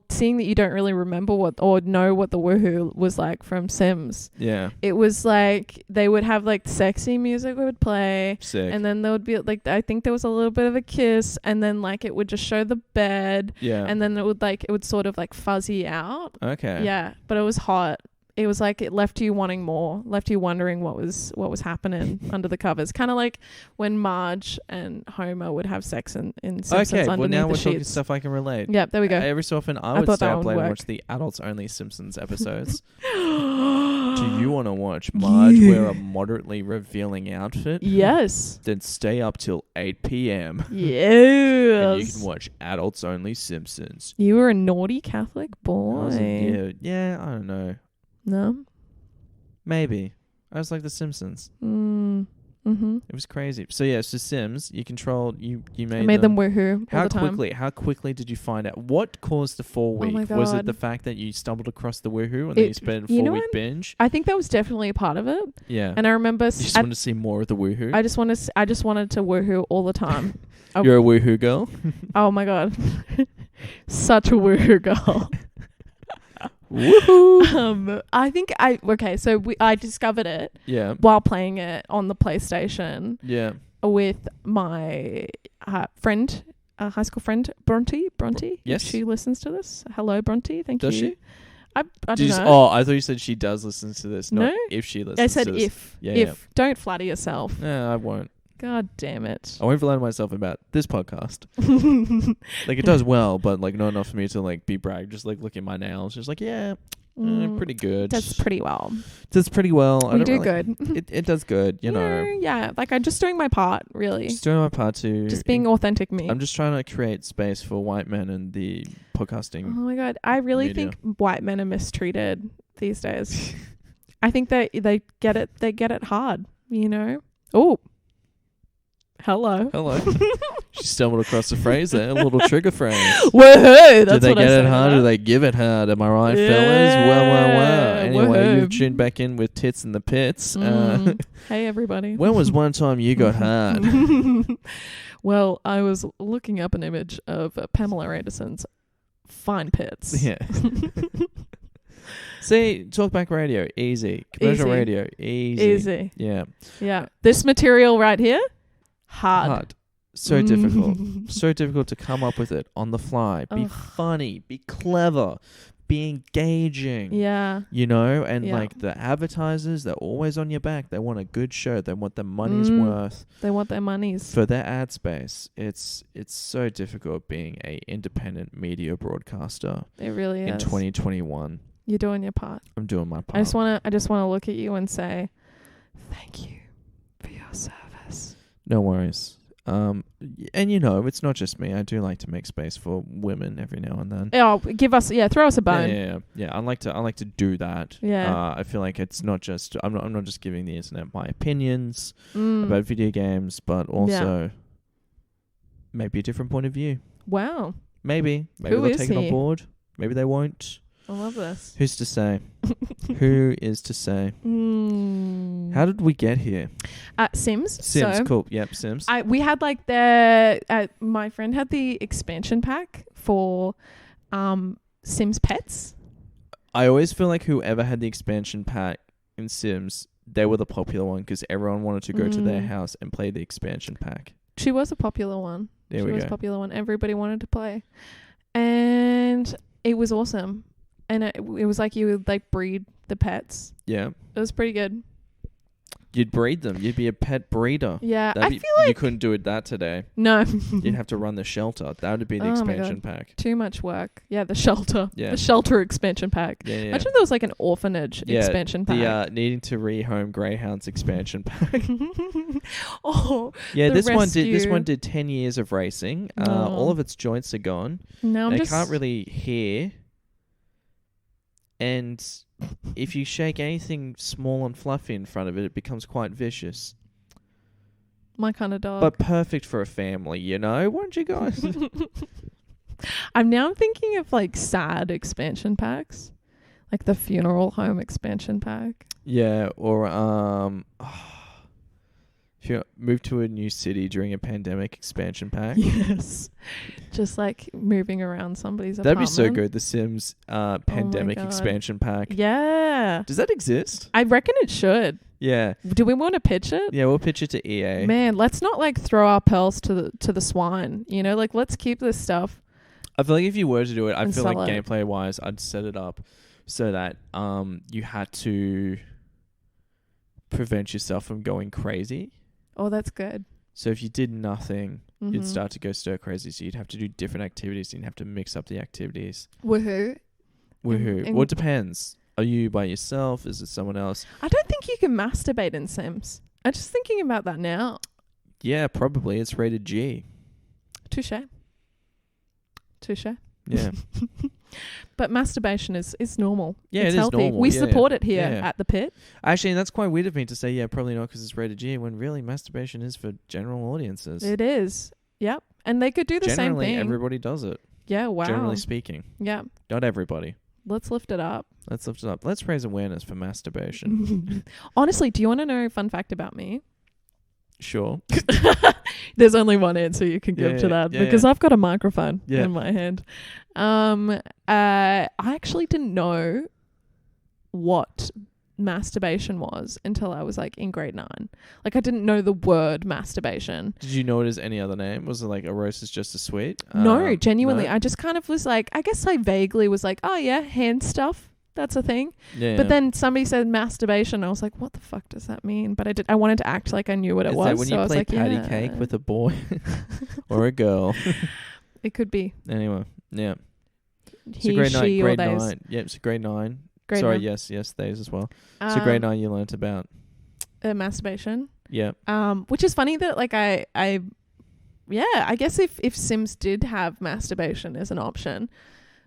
seeing that you don't really remember or know what the woohoo was like from Sims. Yeah. It was like, they would have like sexy music would play. Sick. And then there would be like, I think there was a little bit of a kiss, and then like it would just show the bed. Yeah. And then it would sort of like fuzzy out. Okay. Yeah. But it was hot. It was like it left you wanting more, left you wondering what was happening under the covers. Kind of like when Marge and Homer would have sex in Simpsons underneath the sheets. Okay, well now we're talking stuff I can relate. Yeah, there we go. Every so often I would stay up late and watch the adults-only Simpsons episodes. Do you want to watch Marge wear a moderately revealing outfit? Yes. Then stay up till 8 p.m. Yes. And you can watch adults-only Simpsons. You were a naughty Catholic boy. Yeah, I don't know. No? Maybe. I was like The Simpsons. Mm-hmm. It was crazy. So yeah, so Sims, you made them woohoo all the time. How quickly did you find out? What caused the 4 week? Oh my God. Was it the fact that you stumbled across the woohoo and then you spent a 4 week binge? I think that was definitely a part of it. Yeah. And I remember... You just wanted to see more of the woohoo? I just wanted to woohoo all the time. You're a woohoo girl? Oh my God. Such a woohoo girl. Woohoo! I discovered it while playing it on the PlayStation with my friend, high school friend, Bronte. Yes. If she listens to this. Hello, Bronte. Thank you. Does she? I don't know. I thought you said she does listen to this, not if she listens to this. I said if. If. Don't flatter yourself. No, I won't. God damn it. I won't flatter myself about this podcast. Like, it does well, but like not enough for me to like be bragged. Just like look at my nails. Just like, pretty good. Does pretty well. Does pretty well. We do good. It does good, you know. Yeah, like I'm just doing my part, really. Just doing my part too. Just being authentic me. I'm just trying to create space for white men in the podcasting. Oh my God. I really think white men are mistreated these days. I think they get it hard, you know? Oh. Hello. She stumbled across a phrase there, a little trigger phrase. Woohoo! Did they get it hard or do they give it hard? Am I right, fellas? Well. Anyway, you've tuned back in with Tits in the Pits. Hey, everybody. When was one time you got hard? Well, I was looking up an image of Pamela Anderson's fine pits. Yeah. See, talkback radio, easy. Commercial radio, easy. Yeah. Yeah. This material right here, hard. So difficult. So difficult to come up with it on the fly. Be funny. Be clever. Be engaging. Yeah. You know? And like the advertisers, they're always on your back. They want a good show. They want their money's worth. They want their monies. For their ad space. It's so difficult being a independent media broadcaster. It really is. In 2021. You're doing your part. I'm doing my part. I just wanna look at you and say, thank you for your service. No worries. And you know, it's not just me. I do like to make space for women every now and then. Oh, throw us a bone. Yeah. I like to do that. Yeah. I feel like it's not just I'm not just giving the internet my opinions about video games, but also maybe a different point of view. Wow. Maybe they'll take it on board. Maybe they won't. I love this. Who's to say? Who is to say? How did we get here? Sims. Sims, cool. Yep, Sims. We had like my friend had the expansion pack for Sims Pets. I always feel like whoever had the expansion pack in Sims, they were the popular one because everyone wanted to go to their house and play the expansion pack. She was a popular one. She was a popular one. Everybody wanted to play. And it was awesome. And it was like you would like breed the pets. Yeah. It was pretty good. You'd breed them. You'd be a pet breeder. Yeah. I feel like you couldn't do that today. No. You'd have to run the shelter. That would be the expansion pack. Too much work. Yeah, the shelter. Yeah. The shelter expansion pack. Yeah. Imagine there was like an orphanage expansion pack. The needing to rehome greyhounds expansion pack. Yeah, this one did 10 years of racing. All of its joints are gone. No, I can't really hear. And if you shake anything small and fluffy in front of it, it becomes quite vicious. My kind of dog. But perfect for a family, you know? Won't you guys? I'm now thinking of like sad expansion packs. Like the funeral home expansion pack. Yeah, or if you move to a new city during a pandemic expansion pack. Yes. Just like moving around somebody's apartment. That'd be so good. The Sims pandemic expansion pack. Yeah. Does that exist? I reckon it should. Yeah. Do we want to pitch it? Yeah, we'll pitch it to EA. Man, let's not like throw our pearls to the swine. You know, like let's keep this stuff. I feel like if you were to do it, I feel like it. gameplay wise, I'd set it up so that you had to prevent yourself from going crazy. Oh, that's good. So if you did nothing, you'd start to go stir crazy. So you'd have to do different activities and you'd have to mix up the activities. Woohoo. Well, it depends. Are you by yourself? Is it someone else? I don't think you can masturbate in Sims. I'm just thinking about that now. Yeah, probably. It's rated G. Touche. Yeah. But masturbation is normal. Yeah, it's healthy. Normal. We support it here at the pit. Actually, that's quite weird of me to say, yeah, probably not because it's rated G, when really masturbation is for general audiences. It is. Yep. And they could do the same thing. Everybody does it. Yeah, wow. Generally speaking. Yeah. Not everybody. Let's lift it up. Let's raise awareness for masturbation. Honestly, do you want to know a fun fact about me? Sure. There's only one answer you can give to that because I've got a microphone in my hand. I actually didn't know what masturbation was until I was like in grade 9. Like I didn't know the word masturbation. Did you know it as any other name? Was it like a roast is just as sweet? No, genuinely. No? I just kind of was like, I guess I vaguely was like, oh yeah, hand stuff. That's a thing. Yeah. But then somebody said masturbation. I was like, what the fuck does that mean? But I wanted to act like I knew what it was. That when so you I was play like, patty cake with a boy or a girl? It could be. Anyway, yeah. He, grade she, 9, grade or 9. Yep, so grade 9. Grade Sorry, 9. yes, these as well. So grade 9 you learnt about masturbation. Yeah. Which is funny that like I guess if Sims did have masturbation as an option,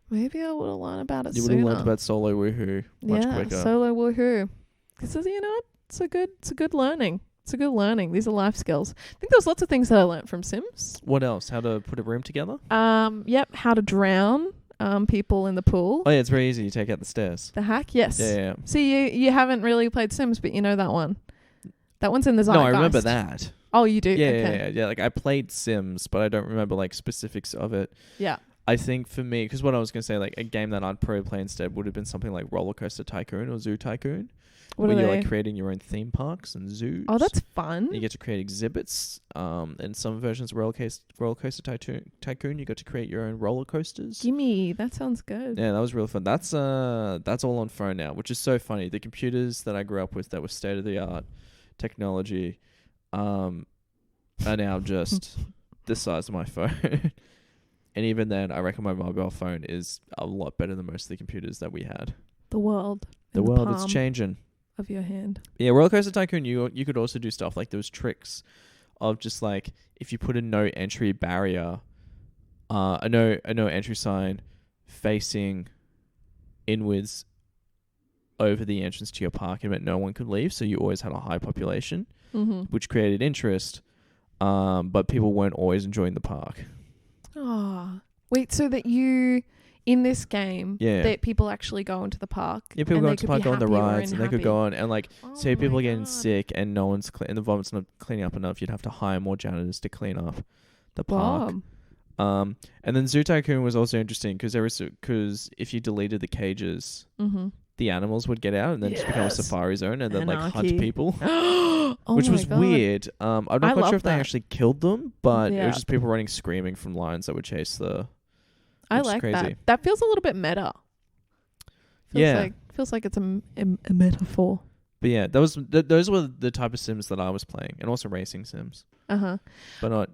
maybe I would have learned about it sooner. You would have learned about solo woohoo much quicker. Solo woohoo. Because it's a good learning. It's a good learning. These are life skills. I think there was lots of things that I learnt from Sims. What else? How to put a room together? Yep. How to drown people in the pool. Oh yeah, it's very easy. You take out the stairs. The hack, yes. Yeah. See, you haven't really played Sims, but you know that one. That one's in the zeitgeist. No, I remember that. Oh, you do? Yeah, okay. yeah. Like I played Sims, but I don't remember like specifics of it. Yeah. I think for me, because what I was going to say, like a game that I'd probably play instead would have been something like Roller Coaster Tycoon or Zoo Tycoon. Where you're like creating your own theme parks and zoos. Oh, that's fun. You get to create exhibits. And some versions of Roller Coaster Tycoon, you got to create your own roller coasters. Gimme, that sounds good. Yeah, that was really fun. That's all on phone now, which is so funny. The computers that I grew up with that were state of the art technology, are now just the size of my phone. And even then, I reckon my mobile phone is a lot better than most of the computers that we had. The world is changing. Of your hand. Yeah, Roller Coaster Tycoon, you could also do stuff like those tricks of just like if you put a no entry barrier, a no entry sign facing inwards over the entrance to your park, it meant no one could leave, so you always had a high population, which created interest, but people weren't always enjoying the park. Oh, wait, so that you... In this game, that people actually go into the park. Yeah, people go into the park, go on the rides, and they could go on and like, say people are getting sick and no one's and the vomit's not cleaning up enough. You'd have to hire more janitors to clean up the park. And then Zoo Tycoon was also interesting because if you deleted the cages, the animals would get out and then just become a safari zone and then like hunt people, which was weird. I'm not quite sure if they actually killed them, but it was just people running screaming from lions that would chase the. I like that. That feels a little bit meta. Feels like it's a metaphor. But yeah, those were the type of Sims that I was playing, and also racing Sims. But not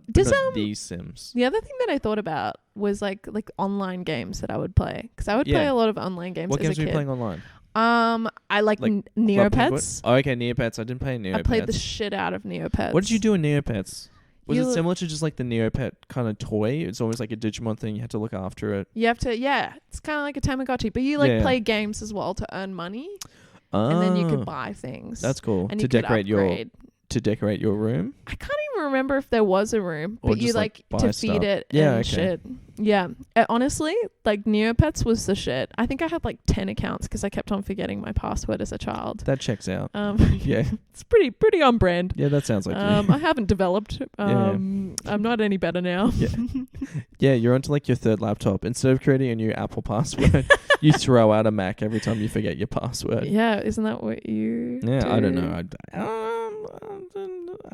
these Sims. The other thing that I thought about was like online games that I would play, because I would play a lot of online games. What as games a were kid. you playing online? I like Neopets. Oh, okay, Neopets. I didn't play Neopets. I played the shit out of Neopets. What did you do in Neopets? Was it similar to just like the Neopet kind of toy? It's always like a Digimon thing. You had to look after it. You have to, it's kind of like a Tamagotchi, but you play games as well to earn money, and then you could buy things. That's cool. And to decorate your room. I can't even remember if there was a room, but you like to feed it and shit. Yeah, honestly, like Neopets was the shit. I think I had like 10 accounts because I kept on forgetting my password as a child. That checks out. Yeah, it's pretty on brand. Yeah, that sounds like you. I haven't developed. I'm not any better now. Yeah, you're onto like your third laptop. Instead of creating a new Apple password, you throw out a Mac every time you forget your password. Yeah, isn't that what you? Yeah, do? I don't know. I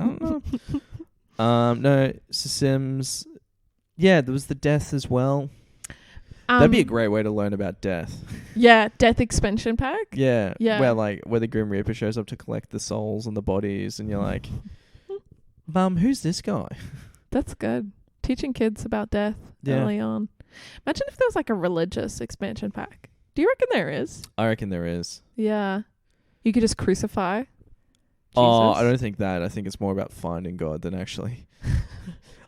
don't know. No, Sims. Yeah, there was the death as well. That'd be a great way to learn about death. Yeah, death expansion pack. Yeah. Where the Grim Reaper shows up to collect the souls and the bodies, and you're like, Mum, who's this guy? That's good. Teaching kids about death early on. Imagine if there was like a religious expansion pack. Do you reckon there is? I reckon there is. Yeah. You could just crucify Jesus. Oh, I don't think that. I think it's more about finding God than actually.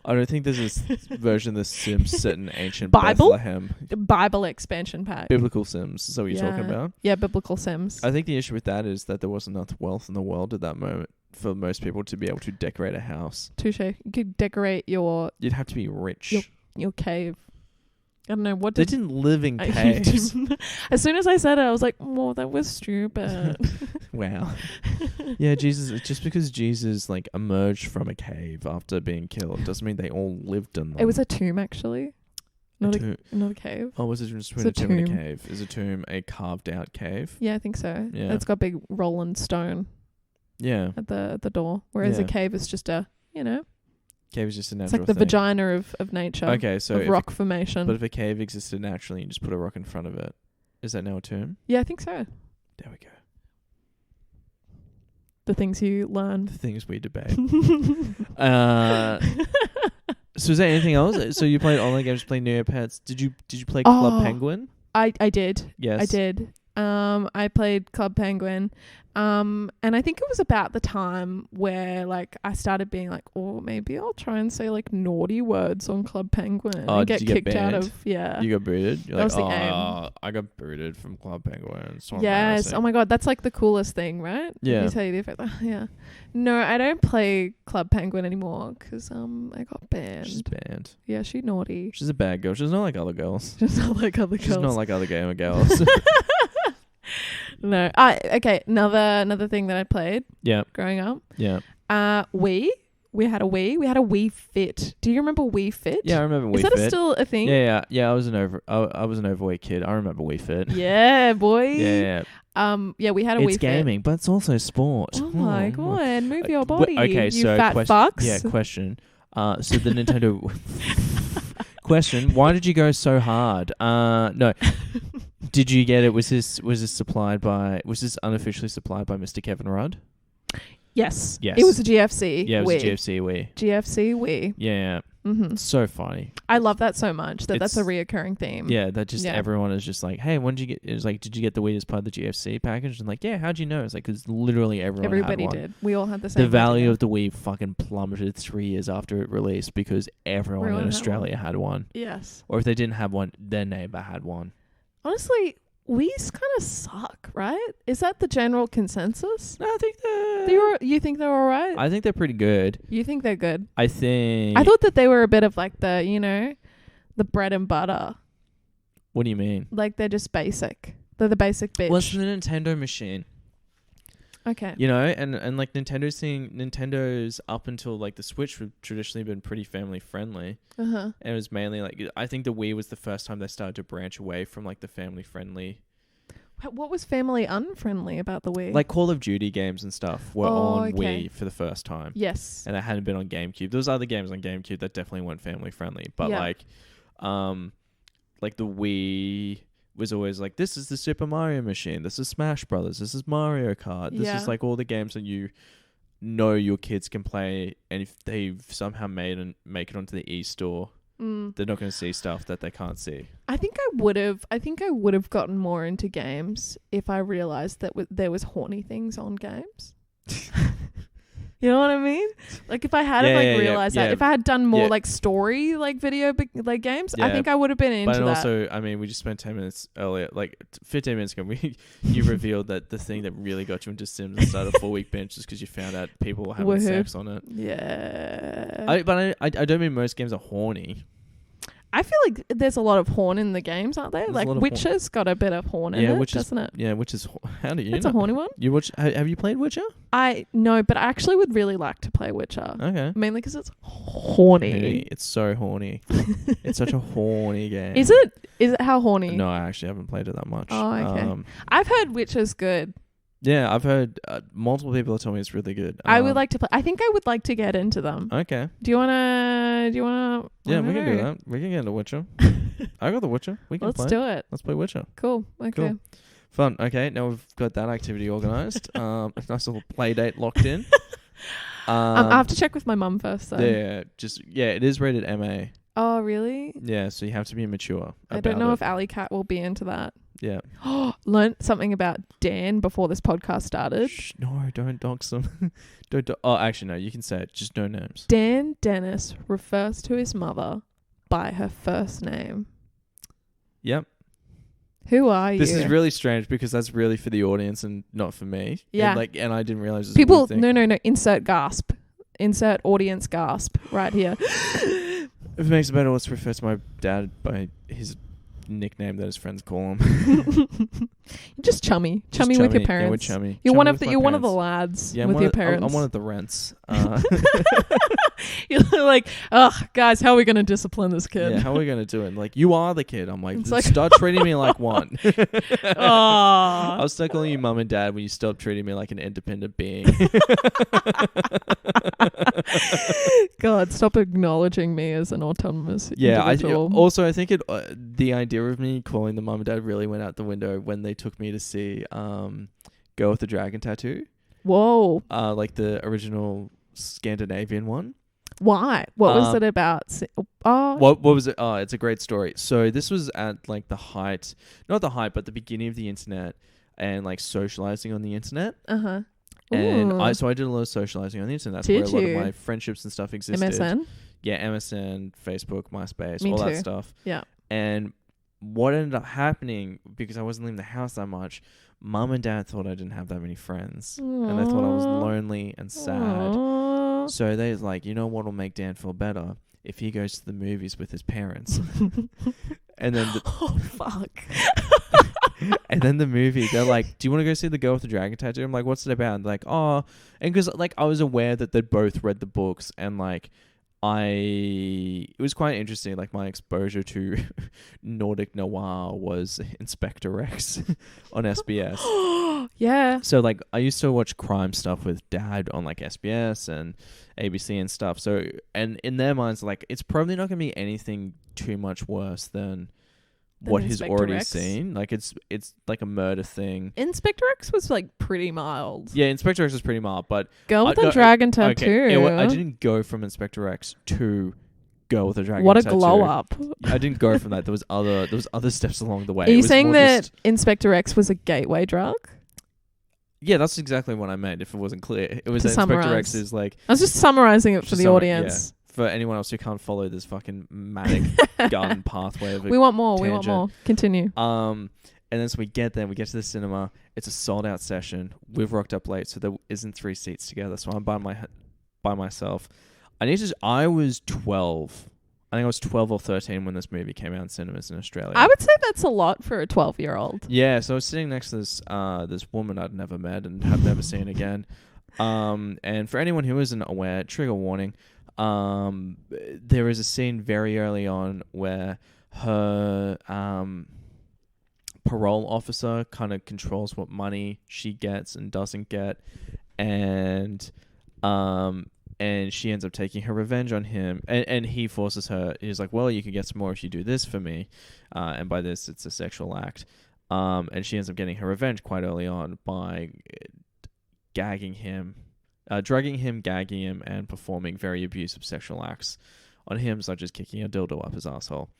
I don't think there's this version of the Sims set in ancient Bethlehem. Bible expansion pack. Biblical Sims. Is that what you're talking about? Yeah, biblical Sims. I think the issue with that is that there wasn't enough wealth in the world at that moment for most people to be able to decorate a house. Touche. You could decorate your... You'd have to be rich. Your cave. I don't know what they didn't live in caves. As soon as I said it, I was like, "Oh, that was stupid." Wow. Yeah, Jesus. Just because Jesus like emerged from a cave after being killed doesn't mean they all lived in them. It was a tomb, actually. Not a cave. Oh, was it just between a tomb and a cave? Is a tomb a carved out cave? Yeah, I think so. Yeah. It's got a big rolling stone. Yeah. At the door, whereas a cave is just a, cave is just a natural it's like the thing. vagina of nature. Okay, so of rock formation. But if a cave existed naturally, you just put a rock in front of it. Is that now a tomb? Yeah, I think so. There we go. The things you learn. The things we debate. So is there anything else? So you played online games, played Neopets. Did you play Club Penguin? I did. Yes. I did. I played Club Penguin. And I think it was about the time where like I started being like, oh, maybe I'll try and say like naughty words on Club Penguin and get kicked out of. Yeah. You got booted? You're that was the aim. I got booted from Club Penguin. So yes. Oh my God. That's like the coolest thing, right? Yeah. You tell you the effect. Yeah. No, I don't play Club Penguin anymore because I got banned. She's banned. Yeah, she's naughty. She's a bad girl. She's not like other girls. She's not like other girls. She's not like other gamer girls. No. Okay. Another thing that I played. Yeah. Growing up. Yeah. Wii. We had a Wii. We had a Wii Fit. Do you remember Wii Fit? Yeah, I remember Wii Fit. Is that still a thing? Yeah. I was an overweight kid. I remember Wii Fit. Yeah, boy. Yeah. Yeah, we had a Wii Fit. It's gaming, but it's also sport. Oh my God, move your body. Okay, you so fat fucks. Yeah, question. So the Nintendo question: why did you go so hard? No. Did you get it? Was this supplied by? Was this unofficially supplied by Mr. Kevin Rudd? Yes. It was a GFC. Yeah, it was Wii. a GFC Wii. GFC Wii. Yeah. Mm-hmm. It's so funny. I love that so much. That's a reoccurring theme. Yeah, that just everyone is just like, hey, when did you get? It was like, did you get the Wii as part of the GFC package? And like, yeah, how'd you know? It's like, because literally everybody had one. did. We all had the same. The value of the Wii fucking plummeted 3 years after it released because everyone in Australia had one. Yes. Or if they didn't have one, their neighbor had one. Honestly, Wii's kind of suck, right? Is that the general consensus? No, I think you think they're all right? I think they're pretty good. You think they're good? I thought that they were a bit of like the bread and butter. What do you mean? Like they're just basic. They're the basic bitch. Well, it's the Nintendo machine. Okay. And like Nintendo's up until like the Switch have traditionally been pretty family friendly. Uh-huh. And it was mainly like, I think the Wii was the first time they started to branch away from like the family friendly. What was family unfriendly about the Wii? Like Call of Duty games and stuff were on Wii for the first time. Yes. And they hadn't been on GameCube. There was other games on GameCube that definitely weren't family friendly. But like the Wii was always like, this is the Super Mario machine, this is Smash Brothers, this is Mario Kart, this is like all the games that you know your kids can play, and if they've somehow make it onto the e-store, they're not going to see stuff that they can't see. I think I would have gotten more into games if I realized that there was horny things on games. You know what I mean? Like if I had realized that, if I had done more like story like video like games, I think I would have been into that. But also, I mean, we just spent 10 minutes earlier, like 15 minutes ago, you revealed that the thing that really got you into Sims and started a 4-week binge just because you found out people were having sex on it. Yeah. But I don't mean most games are horny. I feel like there's a lot of horn in the games, aren't there? Like Witcher's got a bit of horn in it, doesn't it? Yeah, Witcher's. How do you? It's a horny one. You watch? Have you played Witcher? No, but I actually would really like to play Witcher. Okay. Mainly because it's horny. It's so horny. It's such a horny game. Is it? Is it how horny? No, I actually haven't played it that much. Oh, okay. I've heard Witcher's good. Yeah, I've heard multiple people tell me it's really good. I would like to play. I think I would like to get into them. Okay. Do you wanna? Yeah, we can do that. We can get into Witcher. I got the Witcher. We can play. Let's do it. Let's play Witcher. Cool. Okay. Cool. Fun. Okay, now we've got that activity organised. A nice little play date locked in. I have to check with my mum first, though. Yeah, it is rated MA. Oh, really? Yeah, so you have to be mature. I don't know if Alley Cat will be into that. Yeah. Learned something about Dan before this podcast started. Shh, no, don't dox them. Oh, actually, no, you can say it. Just no names. Dan Dennis refers to his mother by her first name. Yep. Who are you? This is really strange because that's really for the audience and not for me. Yeah. And I didn't realize this. People, no. Insert gasp. Insert audience gasp right here. If it makes it better, let's refer to my dad by his nickname that his friends call him. Just chummy with your parents. Yeah, we're chummy. You're chummy one of the lads with your parents. I'm one of the rents. You're like, guys, how are we going to discipline this kid? Yeah, how are we going to do it? Like, you are the kid. I'm like, start treating me like one. I'll start calling you mum and dad when you stop treating me like an independent being. God, stop acknowledging me as an autonomous individual. Also, I think the idea of me calling them mum and dad really went out the window when they took me to see Girl with the Dragon Tattoo. Whoa. Like the original Scandinavian one. Why? What was it about? What was it? Oh, it's a great story. So this was at like not the height, but the beginning of the internet and like socializing on the internet. Uh-huh. And I did a lot of socializing on the internet. That's where a lot of my friendships and stuff existed. MSN? Yeah, MSN, Facebook, MySpace, Me all too. that stuff. Yeah. And what ended up happening, because I wasn't leaving the house that much, mum and dad thought I didn't have that many friends. And they thought I was lonely and sad. Aww. So they was like, you know what will make Dan feel better? If he goes to the movies with his parents. And then oh, fuck. And then the movie, they're like, do you want to go see The Girl with the Dragon Tattoo? I'm like, what's it about? And they're like, oh. And because like I was aware that they'd both read the books, and like it was quite interesting. Like my exposure to Nordic noir was Inspector Rex on SBS. Yeah. So like I used to watch crime stuff with dad on like SBS and ABC and stuff. So, and in their minds, like it's probably not going to be anything too much worse than what he's already Rex? seen. Like it's like a murder thing. Inspector Rex was like pretty mild. Yeah, Inspector Rex was pretty mild, but Girl with the Dragon Tattoo. Okay, I didn't go from Inspector Rex to Girl with the Dragon What a Tattoo. glow up. I didn't go from that. There was other steps along the way. Are you saying that Inspector Rex was a gateway drug? Yeah, that's exactly what I meant. If it wasn't clear, it was that Inspector Rex is like. I was just summarizing it for the audience. Yeah. For anyone else who can't follow this fucking manic gun pathway of we want more. tangent. We want more. Continue. And then so we get there, we get to the cinema. It's a sold out session. We've rocked up late, so there isn't 3 seats together. So I'm by myself. I was 12. I think I was 12 or 13 when this movie came out in cinemas in Australia. I would say that's a lot for a 12-year-old. Yeah, so I was sitting next to this woman I'd never met and have never seen again. And for anyone who isn't aware, trigger warning. There is a scene very early on where her parole officer kind of controls what money she gets and doesn't get, and she ends up taking her revenge on him, and he forces her. He's like, well, you can get some more if you do this for me, and by this it's a sexual act, and she ends up getting her revenge quite early on by gagging him. Drugging him, gagging him, and performing very abusive sexual acts on him, such as kicking a dildo up his asshole.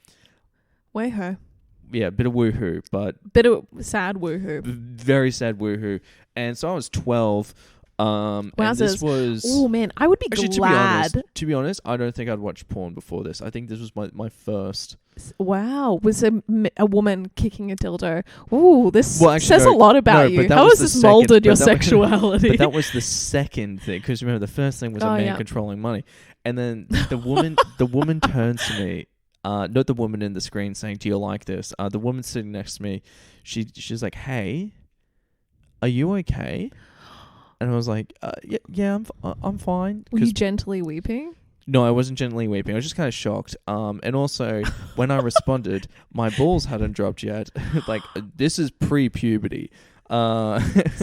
Way-ho. Yeah, a bit of woohoo, but... Bit of sad woohoo. Very sad woohoo. And so I was 12, and this was... Oh, man, I would be glad. To be honest, I don't think I'd watched porn before this. I think this was my first... Wow, was a woman kicking a dildo. Ooh, this says a lot about you. How has this molded your sexuality? But that was the second thing, because remember, the first thing was a man controlling money. And then the woman turns to me, not the woman in the screen saying, do you like this? The woman sitting next to me, she's like, hey, are you okay? And I was like, yeah, I'm fine. Were you gently weeping? No, I wasn't gently weeping. I was just kind of shocked. And also, when I responded, my balls hadn't dropped yet. Like, this is pre-puberty. So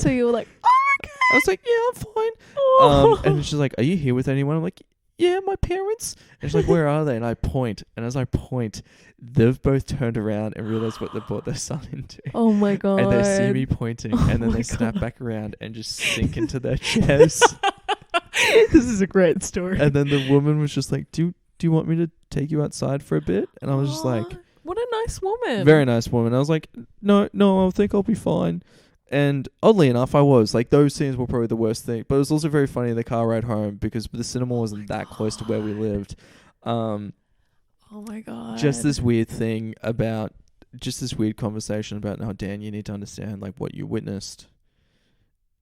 you were like, oh, okay. I was like, yeah, I'm fine. And she's like, are you here with anyone? I'm like, yeah, my parents. And she's like, where are they? And I point. And as I point, they've both turned around and realized what they brought their son into. Oh, my God. And they see me pointing. And then they snap back around and just sink into their chairs. This is a great story. And then the woman was just like, do you want me to take you outside for a bit? And I was just like... What a nice woman. Very nice woman. I was like, no, I think I'll be fine. And oddly enough, I was. Like, those scenes were probably the worst thing. But it was also very funny in the car ride home because the cinema wasn't that close to where we lived. Oh my God. Just this weird conversation about how, Dan, you need to understand, like, what you witnessed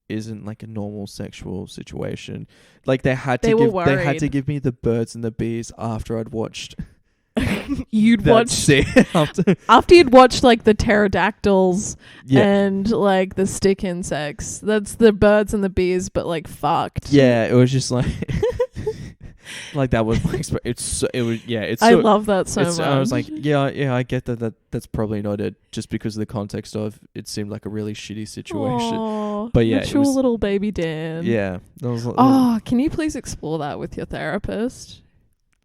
isn't like a normal sexual situation. Like they had to give me the birds and the bees after I'd watched you'd watch after you'd watched like the pterodactyls and like the stick insects. That's the birds and the bees, but like fucked. Yeah, it was just like like that was my experience. I love that so much. I was like, yeah, I get that's probably not it, just because of the context of it seemed like a really shitty situation. Aww, but yeah, mature little baby Dan. Yeah, that was. Can you please explore that with your therapist?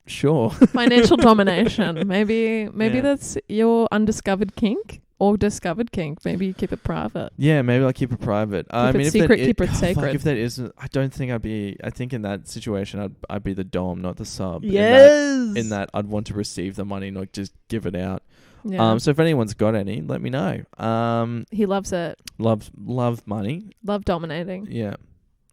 Sure. Financial domination. Maybe that's your undiscovered kink. Or discovered kink. Maybe you keep it private. Yeah, maybe I'll keep it private. Keep it secret, keep it sacred. Fuck, if that isn't, I don't think I'd be. I think in that situation, I'd be the dom, not the sub. Yes. In that, I'd want to receive the money, not just give it out. Yeah. So if anyone's got any, let me know. He loves it. Love money. Love dominating. Yeah.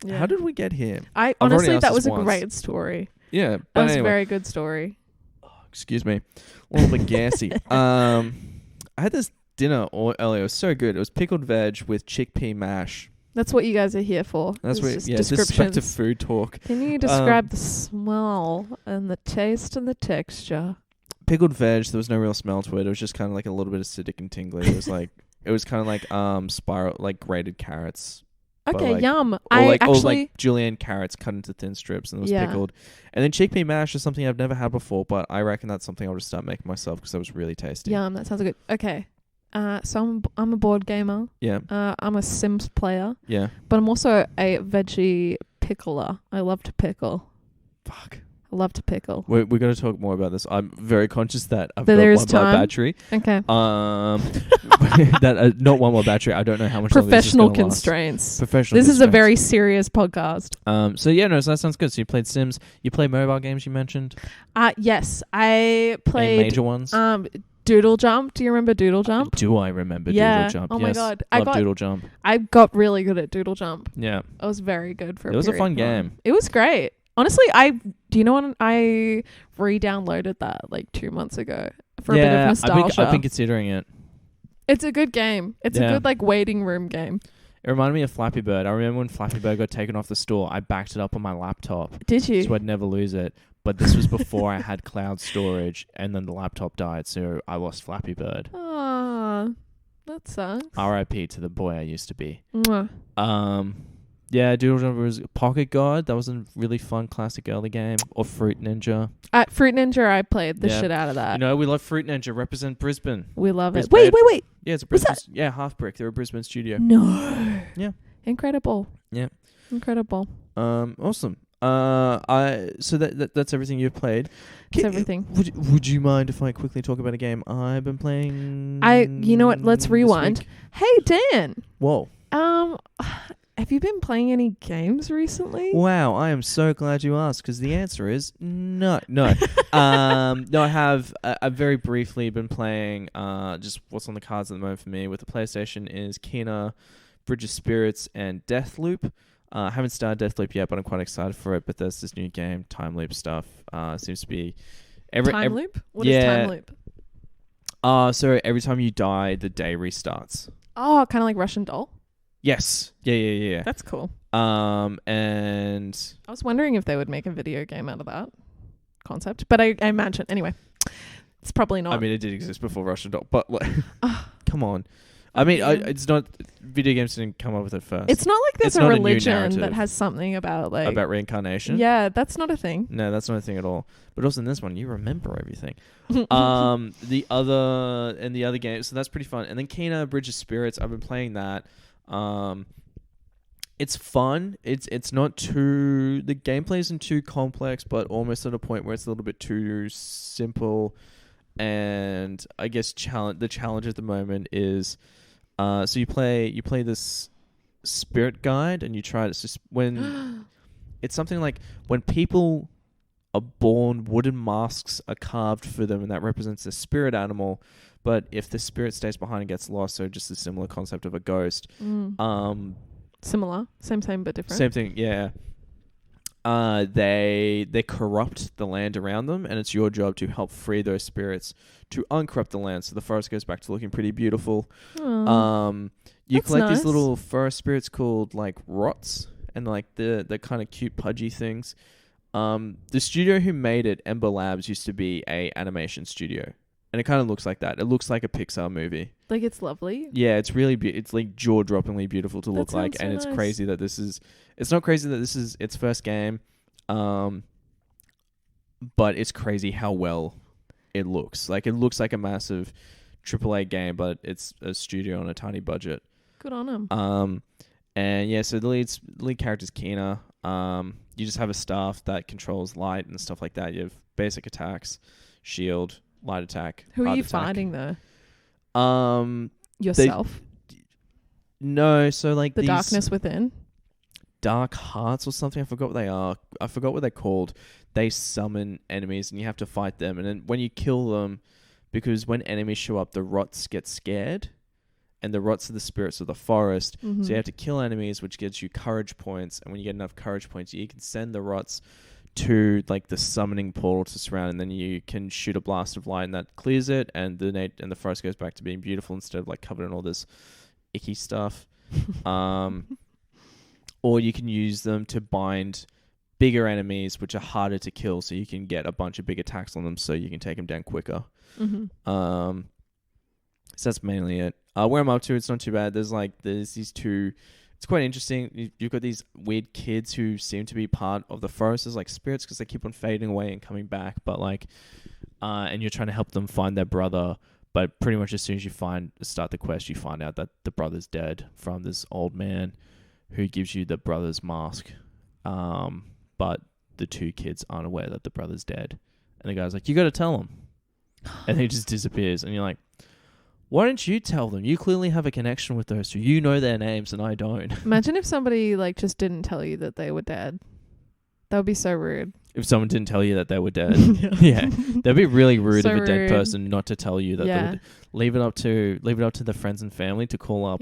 How did we get here? Honestly, that was a great story. Yeah, that was a very good story. Oh, excuse me, a little bit gassy. I had this dinner earlier. It was so good. It was pickled veg with chickpea mash. That's what you guys are here for. That's what. Yeah, this is back to food talk. Can you describe the smell and the taste and the texture? Pickled veg. There was no real smell to it. It was just kind of like a little bit acidic and tingly. It was like kind of like spiral, like grated carrots. Okay, like, yum. Or like julienne carrots cut into thin strips and it was pickled. And then chickpea mash is something I've never had before, but I reckon that's something I'll just start making myself because that was really tasty. Yum, that sounds good. Okay. So I'm a board gamer. Yeah. I'm a Sims player. Yeah. But I'm also a veggie pickler. I love to pickle. Fuck. I love to pickle. We're going to talk more about this. I'm very conscious that I've got one more battery. Okay. That not one more battery. I don't know how much professional constraints. Professional. This is a very serious podcast. So that sounds good. So you played Sims. You played mobile games. You mentioned. Yes, I played major ones. Doodle Jump. Do you remember Doodle Jump? Do I remember Doodle Jump? Oh my god, love Doodle Jump. I got really good at Doodle Jump. Yeah, it was very good for. It was a fun game. It was great. Honestly, do you know what? I re-downloaded that like 2 months ago for a bit of nostalgia. I've been considering it. It's a good game. It's a good like waiting room game. It reminded me of Flappy Bird. I remember when Flappy Bird got taken off the store, I backed it up on my laptop. Did you? So I'd never lose it. But this was before I had cloud storage, and then the laptop died, so I lost Flappy Bird. Ah, that sucks. R.I.P. to the boy I used to be. Mwah. Yeah, Doodle Jump was Pocket God. That was a really fun classic early game. Or Fruit Ninja. Fruit Ninja, I played the shit out of that. You know, we love Fruit Ninja. Represent Brisbane. We love Brisbane. it. Wait. Yeah, it's a Brisbane. Yeah, Half Brick. They're a Brisbane studio. No. Yeah. Incredible. Yeah. Incredible. Awesome. So that's everything you've played. It's everything. Would you mind if I quickly talk about a game I've been playing? You know what? Let's rewind. Hey, Dan. Whoa. Have you been playing any games recently? Wow, I am so glad you asked because the answer is no. No, I have. I've very briefly been playing. Just what's on the cards at the moment for me with the PlayStation is Kena, Bridge of Spirits, and Deathloop. I haven't started Deathloop yet, but I'm quite excited for it. But there's this new game, Time Loop stuff. Seems to be Time Loop. What is Time Loop? So every time you die, the day restarts. Oh, kind of like Russian Doll. Yes. Yeah. That's cool. And I was wondering if they would make a video game out of that concept, but I imagine anyway. It's probably not. I mean, it did exist before Russian Doll, but like, come on. I mean, it's not. Video games didn't come up with it first. It's not like there's a religion that has something about like about reincarnation. Yeah, that's not a thing. No, that's not a thing at all. But also in this one, you remember everything. The other games, so that's pretty fun. And then Kena, Bridge of Spirits, I've been playing that. It's fun. It's not too. The gameplay isn't too complex, but almost at a point where it's a little bit too simple. And I guess the challenge at the moment is, so you play this spirit guide, and you try to just when it's something like when people are born, wooden masks are carved for them, and that represents a spirit animal. But if the spirit stays behind and gets lost, so just a similar concept of a ghost. Similar, same but different. Same thing, yeah. They corrupt the land around them, and it's your job to help free those spirits to uncorrupt the land, so the forest goes back to looking pretty beautiful. You collect these little forest spirits called like rots, and like the kind of cute pudgy things. The studio who made it, Ember Labs, used to be a animation studio. And it kind of looks like that. It looks like a Pixar movie. Like, it's lovely. Yeah, it's really it's like jaw-droppingly beautiful to look like. And it's crazy that this is... It's not crazy that this is its first game. But it's crazy how well it looks. Like, it looks like a massive AAA game, but it's a studio on a tiny budget. Good on them. And yeah, so the lead character's Kina. You just have a staff that controls light and stuff like that. You have basic attacks, shield, light attack. Who are you attack. fighting though? Yourself? No, so like the darkness within. Dark Hearts or something. I forgot what they are. I forgot what they're called. They summon enemies and you have to fight them. And then when you kill them, because when enemies show up, the rots get scared. And the rots are the spirits of the forest. Mm-hmm. So you have to kill enemies, which gives you courage points. And when you get enough courage points, you can send the rots to like the summoning portal to surround, and then you can shoot a blast of light and that clears it, and the forest goes back to being beautiful instead of like covered in all this icky stuff. Or you can use them to bind bigger enemies, which are harder to kill, so you can get a bunch of big attacks on them, so you can take them down quicker. Mm-hmm. So that's mainly it. Where I'm up to, it's not too bad. There's these two. It's quite interesting. You've got these weird kids who seem to be part of the forest as like spirits because they keep on fading away and coming back. But like, and you're trying to help them find their brother. But pretty much as soon as you start the quest, you find out that the brother's dead from this old man who gives you the brother's mask. But the two kids aren't aware that the brother's dead. And the guy's like, you got to tell them. And he just disappears. And you're like, why don't you tell them? You clearly have a connection with those two. You know their names and I don't. Imagine if somebody like just didn't tell you that they were dead. That would be so rude. If someone didn't tell you that they were dead. Yeah. That'd be really rude of a dead person not to tell you that they were dead. Leave it up to the friends and family to call up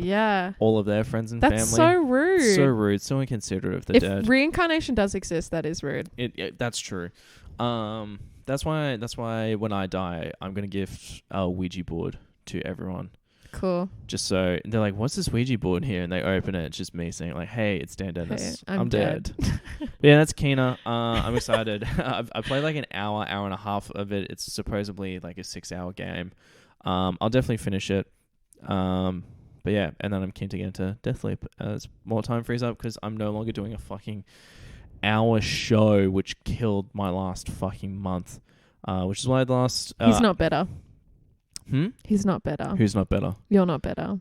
all of their friends and family. That's so rude. So rude. So inconsiderate if they're dead. If reincarnation does exist, that is rude. That's true. That's why when I die, I'm going to gift a Ouija board to everyone. Cool. Just so they're like, what's this Ouija board here? And they open it. It's just me saying like, hey, it's Dan Dennis. Hey, I'm dead. Yeah, that's Kina. I'm excited. I played like an hour and a half of it. It's supposedly like a 6-hour game. I'll definitely finish it. But yeah, and then I'm keen to get into Deathloop as more time frees up because I'm no longer doing a fucking hour show, which killed my last fucking month. Which is why the last... He's not better. He's not better. Who's not better? You're not better.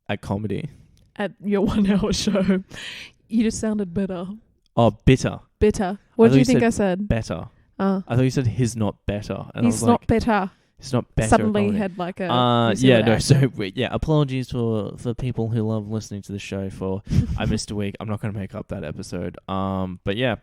At comedy? At your 1 hour show. You just sounded better. Oh, bitter. Bitter. What do you think I said? Better. I thought you said he's not better. And he's not better. He's not better. Suddenly had like a... apologies for people who love listening to the show for I missed a week. I'm not going to make up that episode. But yeah.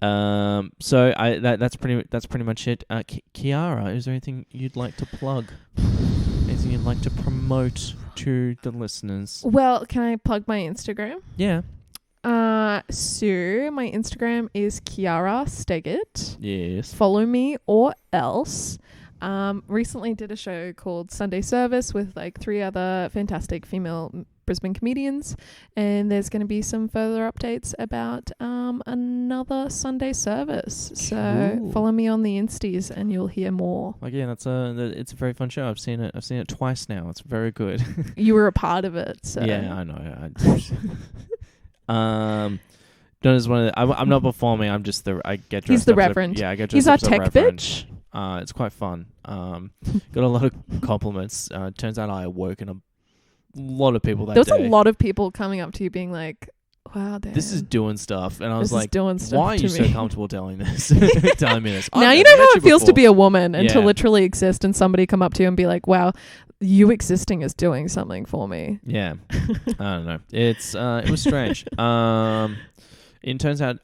So that's pretty much it. Chiara, is there anything you'd like to plug? Anything you'd like to promote to the listeners? Well, can I plug my Instagram? Yeah. So my Instagram is Chiara Stegert. Yes. Follow me or else. Recently did a show called Sunday Service with like 3 other fantastic female Brisbane comedians, and there's going to be some further updates about another Sunday service. So follow me on the Insties and you'll hear more. Again, it's a very fun show. I've seen it twice now. It's very good. You were a part of it, so yeah, I know. I'm not performing. I'm just I get dressed. He's the reverend. I get dressed. He's our tech reverend. bitch. It's quite fun. Got a lot of compliments. Turns out I awoken a lot of people that day. There was a lot of people coming up to you being like, wow, Dan, this is doing stuff. And I was like, doing stuff. Why are you so comfortable telling me this? Now you know how it feels to be a woman and to literally exist and somebody come up to you and be like, wow, you existing is doing something for me. Yeah. I don't know. It was strange. It turns out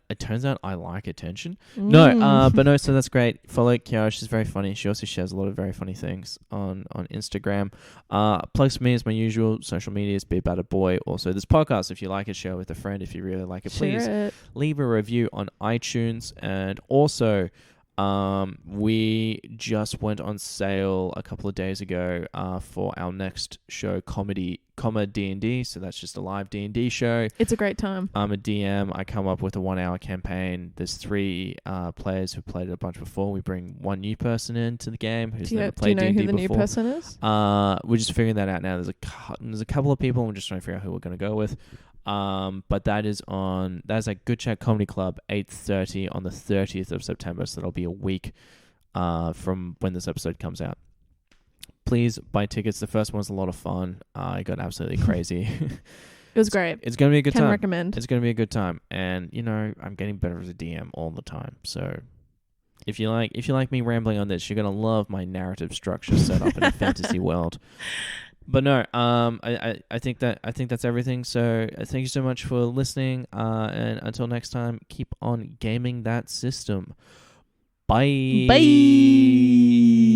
I like attention. No, but no, so that's great. Follow Chiara, she's very funny. She also shares a lot of very funny things on Instagram. Plugs for me as my usual social medias, Be About a Boy. Also, this podcast, if you like it, share it with a friend. If you really like it, please leave a review on iTunes. And also, We just went on sale a couple of days ago for our next show, Comedy D&D. So that's just a live D&D show. It's a great time. I'm a DM. I come up with a 1-hour campaign. There's 3 players who played it a bunch before. We bring one new person into the game who's never played D&D before. Do you know who the new person is? We're just figuring that out now. There's a couple of people, and we're just trying to figure out who we're going to go with. But that's like Good Chat Comedy Club, 8:30 on the 30th of September. So that'll be a week from when this episode comes out. Please buy tickets. The first one's a lot of fun. I got absolutely crazy. It was great. It's going to be a good time. Can recommend. It's going to be a good time. And, I'm getting better as a DM all the time. So if you like me rambling on this, you're going to love my narrative structure set up in a fantasy world. But no, I think that's everything. So thank you so much for listening. And until next time, keep on gaming that system. Bye. Bye.